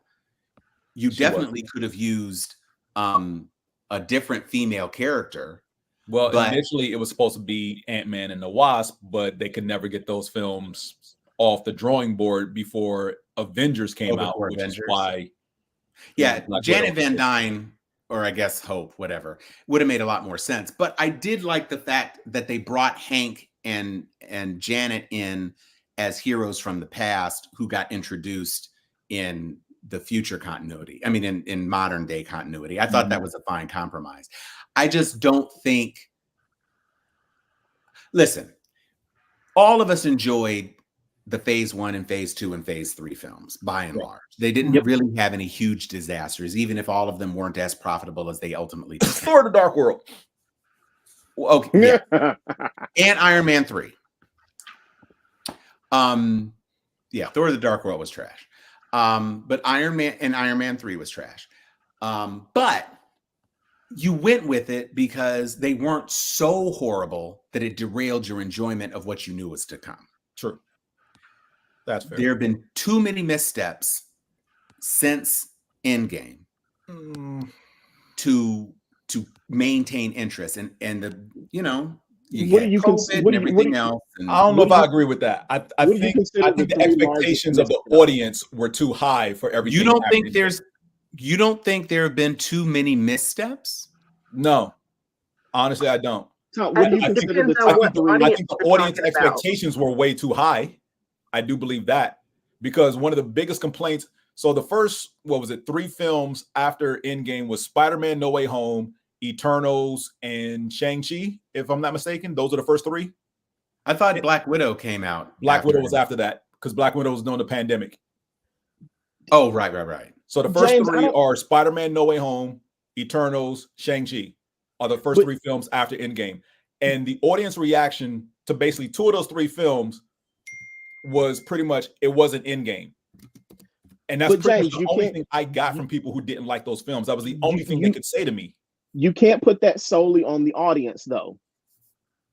You definitely could have used a different female character. Well, initially it was supposed to be Ant-Man and the Wasp, but they could never get those films off the drawing board before Avengers came out, which is why. Yeah, Janet Van Dyne or I guess Hope, whatever, would have made a lot more sense. But I did like the fact that they brought Hank and Janet in as heroes from the past who got introduced in the future continuity. I mean, in modern day continuity. I thought that was a fine compromise. I just don't think, listen, all of us enjoyed the phase 1 and phase 2 and phase 3 films by and large. They didn't really have any huge disasters, even if all of them weren't as profitable as they ultimately did. Thor: The Dark World. Okay, yeah. And Iron Man 3. Yeah, Thor: The Dark World was trash. But Iron Man 3 was trash. But you went with it because they weren't so horrible that it derailed your enjoyment of what you knew was to come. True. That's fair. There have been too many missteps since Endgame to maintain interest and the you had COVID and everything else. And I don't know if I agree with that. I think the expectations of the audience were too high for everything. You don't think there have been too many missteps? No, honestly, I don't. I think the audience expectations were way too high. I do believe that, because one of the biggest complaints. So the first, 3 films after Endgame was Spider-Man: No Way Home, Eternals, and Shang-Chi, if I'm not mistaken. Those are the first 3. I thought Black Widow came out. Black Widow was after that, because Black Widow was during the pandemic. Oh, right. So the first 3 are Spider-Man: No Way Home, Eternals, Shang-Chi are the first 3 films after Endgame. And the audience reaction to basically 2 of those 3 films was pretty much, it wasn't Endgame. And that's pretty much the only thing I got from people who didn't like those films. That was the only thing they could say to me. You can't put that solely on the audience, though.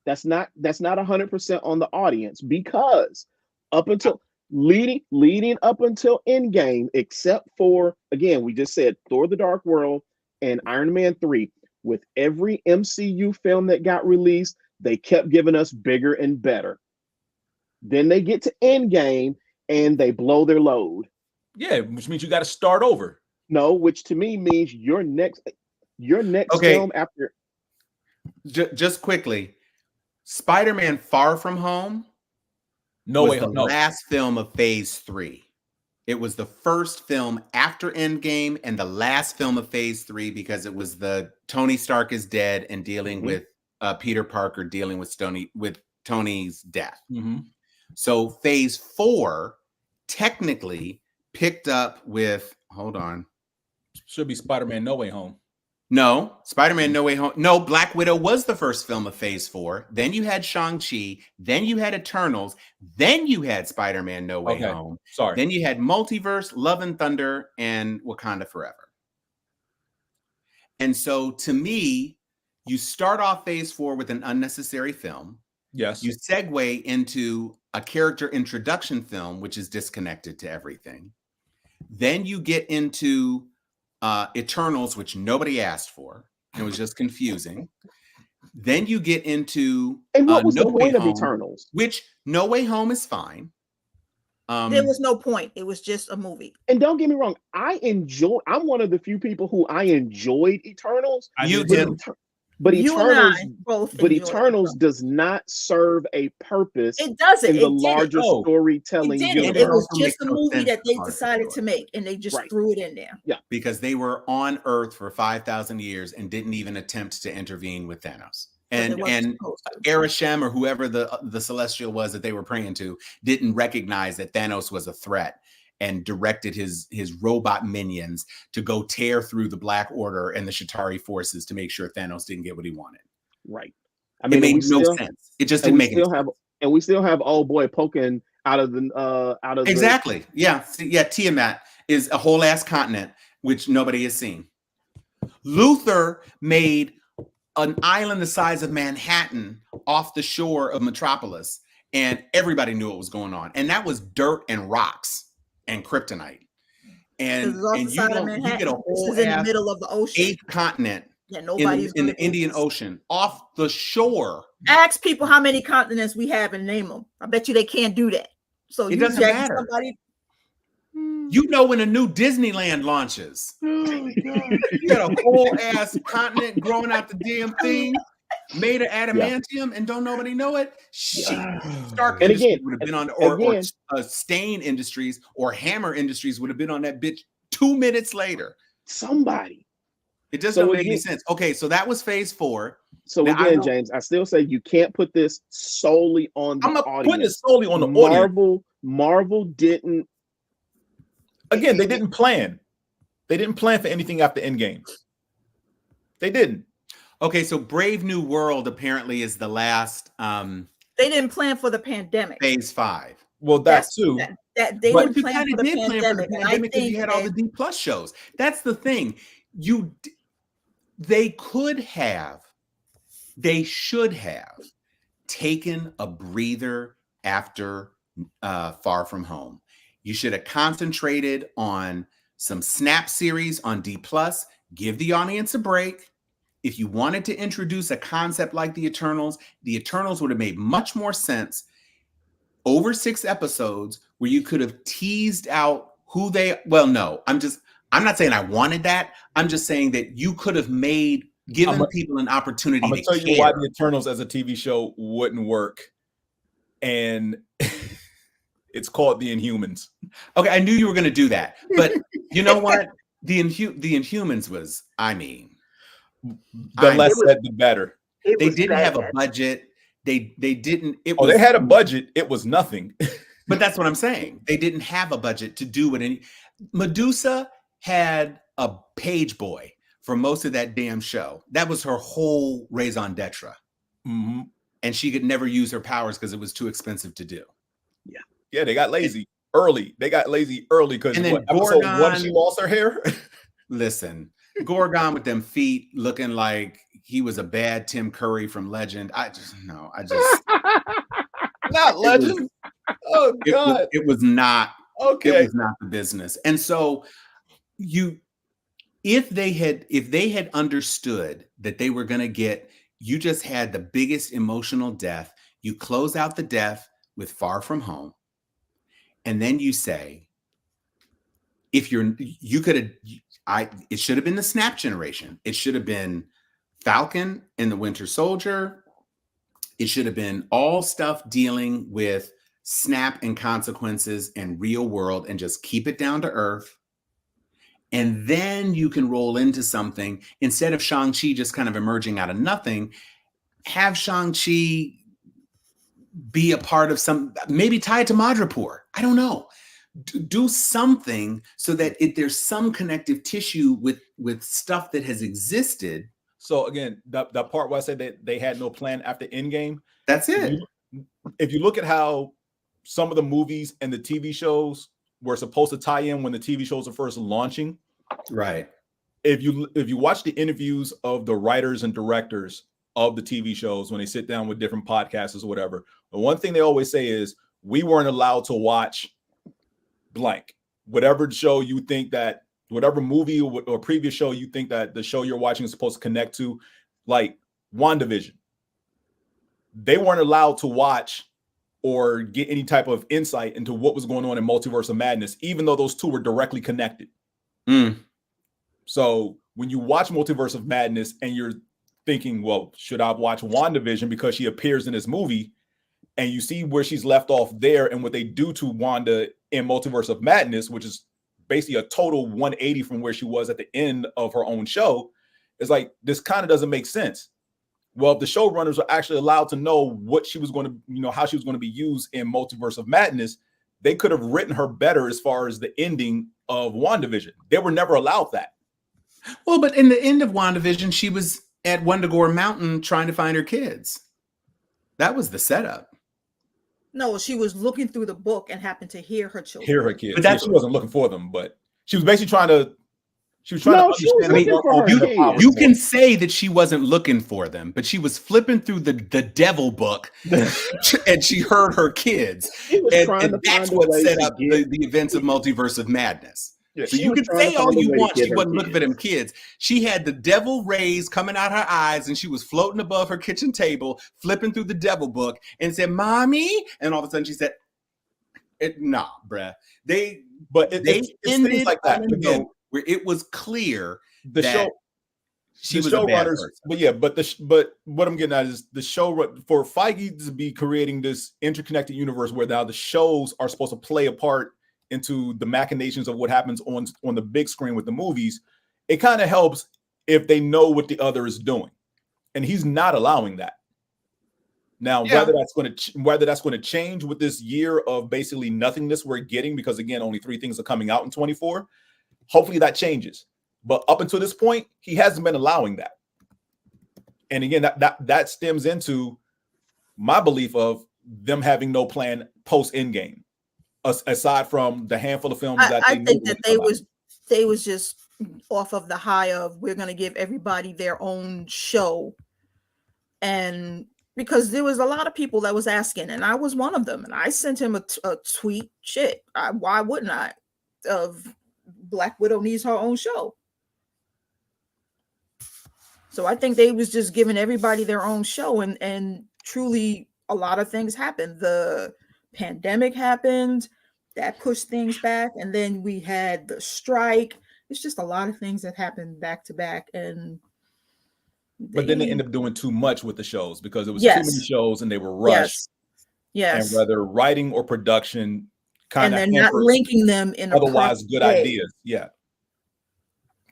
That's not 100% on the audience, because up until leading up until Endgame, except for, again, we just said Thor: The Dark World and Iron Man 3, with every MCU film that got released, they kept giving us bigger and better. Then they get to Endgame and they blow their load. Yeah, which means you got to start over. No, which to me means your next film after. Just quickly, Spider-Man: Far From Home was the last film of phase 3. It was the first film after Endgame and the last film of phase 3, because it was the Tony Stark is dead and dealing with Peter Parker dealing with Tony's death. So phase 4 technically picked up with, hold on. Should be Spider-Man: No Way Home. No, Spider-Man: No Way Home. No, Black Widow was the first film of phase 4. Then you had Shang-Chi. Then you had Eternals. Then you had Spider-Man: No Way Home. Sorry. Then you had Multiverse, Love and Thunder, and Wakanda Forever. And so to me, you start off phase 4 with an unnecessary film. Yes. You segue into a character introduction film, which is disconnected to everything. Then you get into Eternals, which nobody asked for. It was just confusing. Then you get into and what was the point of Eternals? Which No Way Home is fine. There was no point. It was just a movie. And don't get me wrong, I'm one of the few people who I enjoyed Eternals. But Eternals does not serve a purpose. It doesn't in the larger storytelling universe. It was just a movie that they decided to make, and they just threw it in there. Yeah, because they were on Earth for 5,000 years and didn't even attempt to intervene with Thanos. And Arishem, or whoever the Celestial was that they were praying to, didn't recognize that Thanos was a threat, and directed his robot minions to go tear through the Black Order and the Chitauri forces to make sure Thanos didn't get what he wanted. Right. I mean, it made no sense. It just didn't make any sense. And we still have old boy poking out of the exactly. Yeah. Tiamat is a whole ass continent which nobody has seen. Luther made an island the size of Manhattan off the shore of Metropolis, and everybody knew what was going on. And that was dirt and rocks and kryptonite, and you get a whole in the middle of the ocean, 8th continent, in the Indian Ocean, off the shore. Ask people how many continents we have and name them. I bet you they can't do that. So it doesn't matter. You know when a new Disneyland launches. You got a whole ass continent growing out the damn thing, made of adamantium, and don't nobody know it. Shit. Stark And Industries again, would have been on, or Stain Industries or Hammer Industries would have been on that bitch 2 minutes later. Somebody. It doesn't make any sense. Okay, so that was phase 4. So now, again, James, I still say you can't put this solely on the audience. I'm putting it solely on the audience. Marvel didn't. Again, they didn't plan. They didn't plan for anything after Endgame. They didn't. Okay, so Brave New World apparently is the last. They didn't plan for the pandemic. Phase 5. Well, that's too. That they didn't plan for the pandemic. Because you had all the D+ shows. That's the thing. They should have taken a breather after Far From Home. You should have concentrated on some Snap series on D+, give the audience a break. If you wanted to introduce a concept like the Eternals would have made much more sense over 6 episodes where you could have teased out who they, well, no, I'm not saying I wanted that. I'm just saying that you could have given people an opportunity to tell you why the Eternals as a TV show wouldn't work. And it's called The Inhumans. Okay, I knew you were going to do that. But you know what? The Inhumans was, the less said, the better. They didn't have a budget. They didn't. They had a budget. It was nothing. But that's what I'm saying. They didn't have a budget to do what Medusa had a page boy for most of that damn show. That was her whole raison d'etre. Mm-hmm. And she could never use her powers because it was too expensive to do. Yeah, they got lazy early. Because episode 1 she lost her hair. Listen, Gorgon with them feet looking like he was a bad Tim Curry from Legend. Not Legend. Oh God. It was not. Okay. It was not the business. And so if they had understood that they were going to get, you just had the biggest emotional death. You close out the death with Far From Home. And then you say, it should have been the Snap generation. It should have been Falcon and the Winter Soldier. It should have been all stuff dealing with Snap and consequences and real world, and just keep it down to earth. And then you can roll into something instead of Shang-Chi just kind of emerging out of nothing. Have Shang-Chi be a part of maybe tied to Madripoor. I don't know. Do something so that there's some connective tissue with stuff that has existed. So again, the part where I said that they had no plan after Endgame. That's it. If you look at how some of the movies and the TV shows were supposed to tie in when the TV shows are first launching. Right. If you watch the interviews of the writers and directors of the TV shows when they sit down with different podcasters or whatever, the one thing they always say is, we weren't allowed to watch blank. Whatever show you think that, whatever movie or previous show you think that the show you're watching is supposed to connect to, like WandaVision. They weren't allowed to watch or get any type of insight into what was going on in Multiverse of Madness, even though those two were directly connected. So when you watch Multiverse of Madness and you're thinking, well, should I watch WandaVision because she appears in this movie, and you see where she's left off there and what they do to Wanda in Multiverse of Madness, which is basically a total 180 from where she was at the end of her own show, it's like, this kind of doesn't make sense. Well, if the showrunners were actually allowed to know what she was going to, how she was going to be used in Multiverse of Madness, they could have written her better as far as the ending of WandaVision. They were never allowed that. Well, but in the end of WandaVision, she was at Wundagore Mountain trying to find her kids. That was the setup. No, she was looking through the book and happened to hear her children. Hear her kids. But she wasn't looking for them, but she was basically trying to. She was trying to understand. You can say that she wasn't looking for them, but she was flipping through the devil book, and she heard her kids, and that's what set up the events of Multiverse of Madness. Yeah, so you can say all you want. She wasn't looking for them kids. She had the devil rays coming out her eyes, and she was floating above her kitchen table, flipping through the devil book, and said, "Mommy," and all of a sudden she said, Nah, bruh. It's things like that again, where it was clear the that show. She was a bad person. But what I'm getting at is the show for Feige to be creating this interconnected universe where now the shows are supposed to play a part into the machinations of what happens on the big screen with the movies. It kind of helps if they know what the other is doing, and he's not allowing that. Now, whether that's going to change with this year of basically nothingness we're getting, because again, only 3 things are coming out in 24. Hopefully that changes. But up until this point, he hasn't been allowing that. And again, that stems into my belief of them having no plan post Endgame, aside from the handful of films that I think that they was just off of the high of we're going to give everybody their own show, and because there was a lot of people that was asking, and I was one of them, and I sent him a tweet. Shit, why wouldn't I? Of Black Widow needs her own show. So I think they was just giving everybody their own show, and truly a lot of things happened. The pandemic happened, that pushed things back, and then we had the strike. It's just a lot of things that happened back to back, but then they ended up doing too much with the shows because it was too many shows and they were rushed. Yes. And whether writing or production kind of and they're not linking them in otherwise good way. Ideas. Yeah.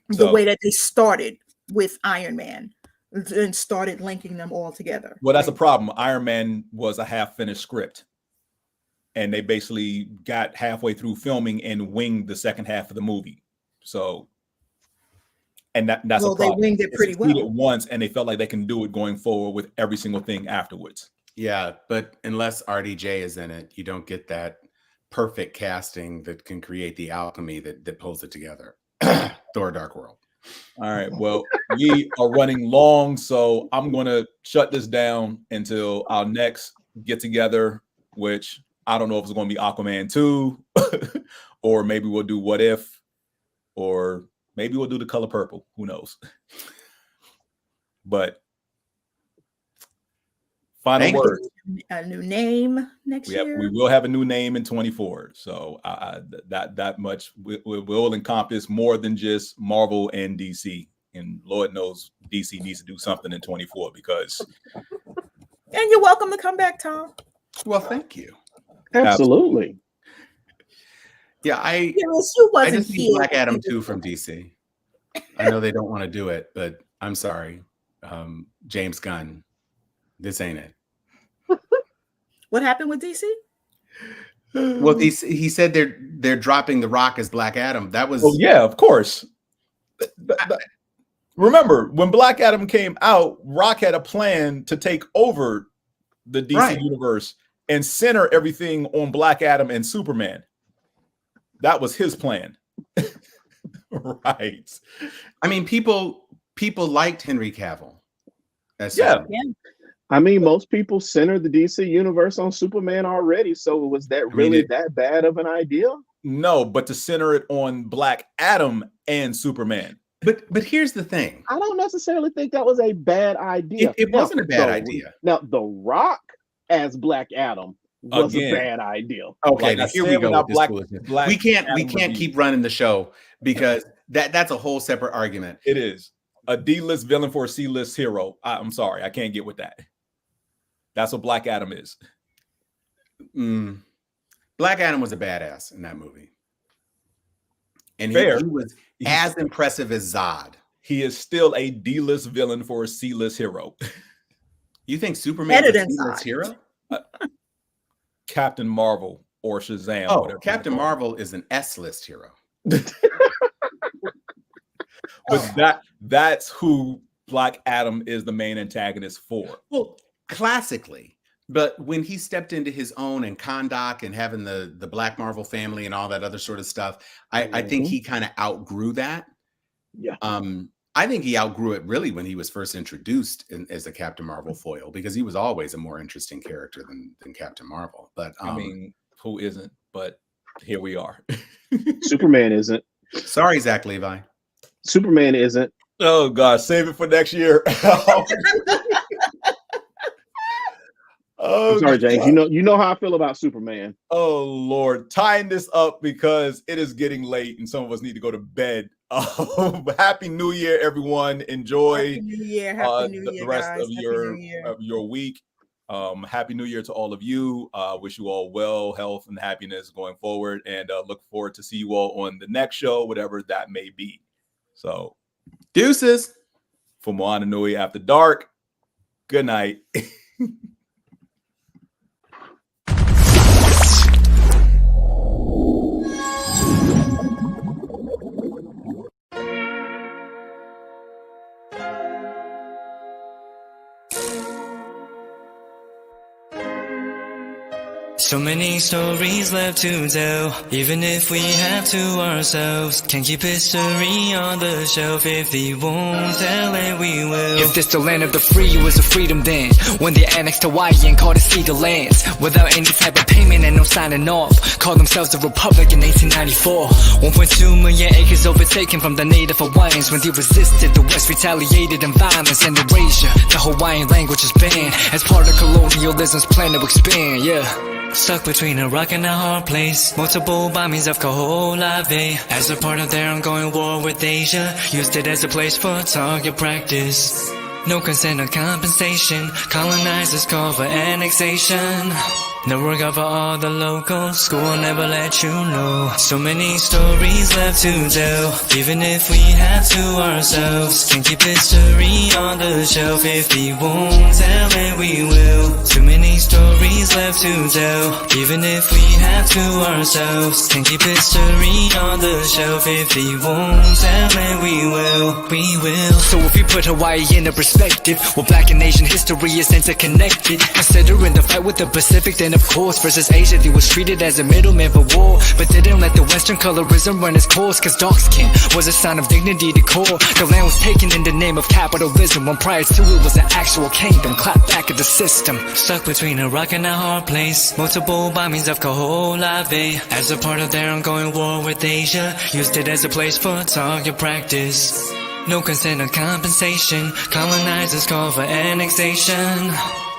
The way that they started with Iron Man and started linking them all together. Well, that's a problem. Iron Man was a half-finished script, and they basically got halfway through filming and winged the second half of the movie. So, and that's a problem. They winged it pretty well once, and they felt like they can do it going forward with every single thing afterwards. Yeah, but unless RDJ is in it, you don't get that perfect casting that can create the alchemy that pulls it together. Thor: Dark World. All right. Well, we are running long, so I'm going to shut this down until our next get together, which I don't know if it's going to be Aquaman 2, or maybe we'll do What If, or maybe we'll do The Color Purple. Who knows? But final word. A new name next year. We will have a new name in 24. So that much will encompass more than just Marvel and DC. And Lord knows DC needs to do something in 24 because. And you're welcome to come back, Tom. Well, thank you. Absolutely. Yeah, I just need Black Adam 2 from DC. I know they don't want to do it, but I'm sorry. James Gunn, this ain't it. What happened with DC? Well, he said they're dropping The Rock as Black Adam. That was of course. Remember when Black Adam came out, Rock had a plan to take over the DC universe and center everything on Black Adam and Superman. That was his plan. Right. I mean, people liked Henry Cavill. I mean, most people center the DC universe on Superman already. So was that really that bad of an idea? No, but to center it on Black Adam and Superman. But here's the thing. I don't necessarily think that was a bad idea. It wasn't a bad idea. Now, The Rock as Black Adam was a bad idea. Okay, now here we go with this Black we can't keep running the show because that's a whole separate argument. It is. A D-list villain for a C-list hero. I'm sorry, I can't get with that. That's what Black Adam is. Black Adam was a badass in that movie. And he was as impressive as Zod. He is still a D-list villain for a C-list hero. You think Superman is a C-list hero? Captain Marvel or Shazam. Oh, Captain Marvel is an S-list hero. But that's who Black Adam is the main antagonist for. Well, classically, but when he stepped into his own and Kahndaq and having the Black Marvel family and all that other sort of stuff, I think he kind of outgrew that. Yeah. I think he outgrew it really when he was first introduced as a Captain Marvel foil, because he was always a more interesting character than Captain Marvel. But I mean, who isn't? But here we are. Superman isn't. Sorry, Zach Levi. Superman isn't. Oh God, save it for next year. I'm sorry, James. You know how I feel about Superman. Oh Lord, tying this up because it is getting late and some of us need to go to bed. Happy New Year, everyone! Enjoy Happy New Year, Happy New Year, the rest guys. of your week. Happy New Year to all of you. Wish you all well, health, and happiness going forward, and look forward to see you all on the next show, whatever that may be. So, deuces for Moana Nui After Dark. Good night. So many stories left to tell, even if we have to ourselves. Can't keep history on the shelf. If we won't tell it, we will. If this the land of the free, it was a freedom then. When they annexed Hawaii and called it Cedar Lands. Without any type of payment and no signing off. Called themselves a republic in 1894. 1.2 million acres overtaken from the native Hawaiians. When they resisted, the West retaliated in violence and erasure. The Hawaiian language is banned as part of colonialism's plan to expand, yeah. Stuck between a rock and a hard place. Multiple bombings of Kaho'olawe. As a part of their ongoing war with Asia. Used it as a place for target practice. No consent or compensation. Colonizers call for annexation. No regard for all the locals. School will never let you know. So many stories left to tell, even if we have to ourselves. Can't keep history on the shelf. If we won't tell it, we will. Too many stories left to tell, even if we have to ourselves. Can't keep history on the shelf. If we won't tell it, we will. We will. So if we put Hawaii into perspective, well, Black and Asian history is interconnected. Considering the fight with the Pacific, then of course versus Asia, they was treated as a middleman for war, but didn't let the Western colorism run its course. Cause dark skin was a sign of dignity to core. The land was taken in the name of capitalism, when prior to it was an actual kingdom. Clap back at the system. Stuck between a rock and a hard place. Multiple bombings of Kaho'olawe. As a part of their ongoing war with Asia. Used it as a place for target practice. No consent or compensation. Colonizers call for annexation.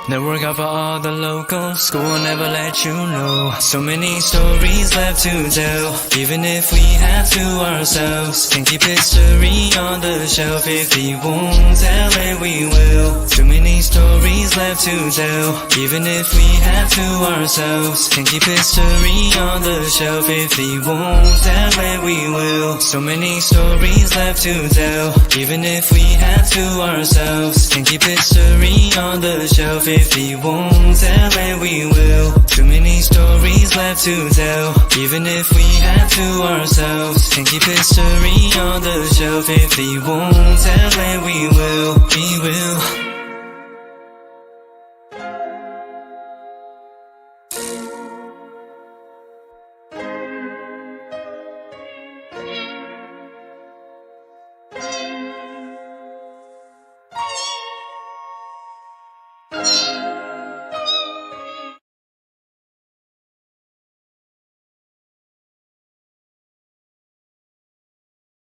No regard for all the locals. School will never let you know. So many stories left to tell, even if we have to ourselves. Can't keep history on the shelf. If we won't tell it, we will. Too many stories left to tell, even if we have to ourselves. Can't keep history on the shelf. If we won't tell it, we will. So many stories left to tell, even if we have to ourselves. Can't keep history on the shelf. If we won't tell it, we will. Too many stories left to tell, even if we have to ourselves. Can't keep history on the shelf. If we won't tell it, we will. We will.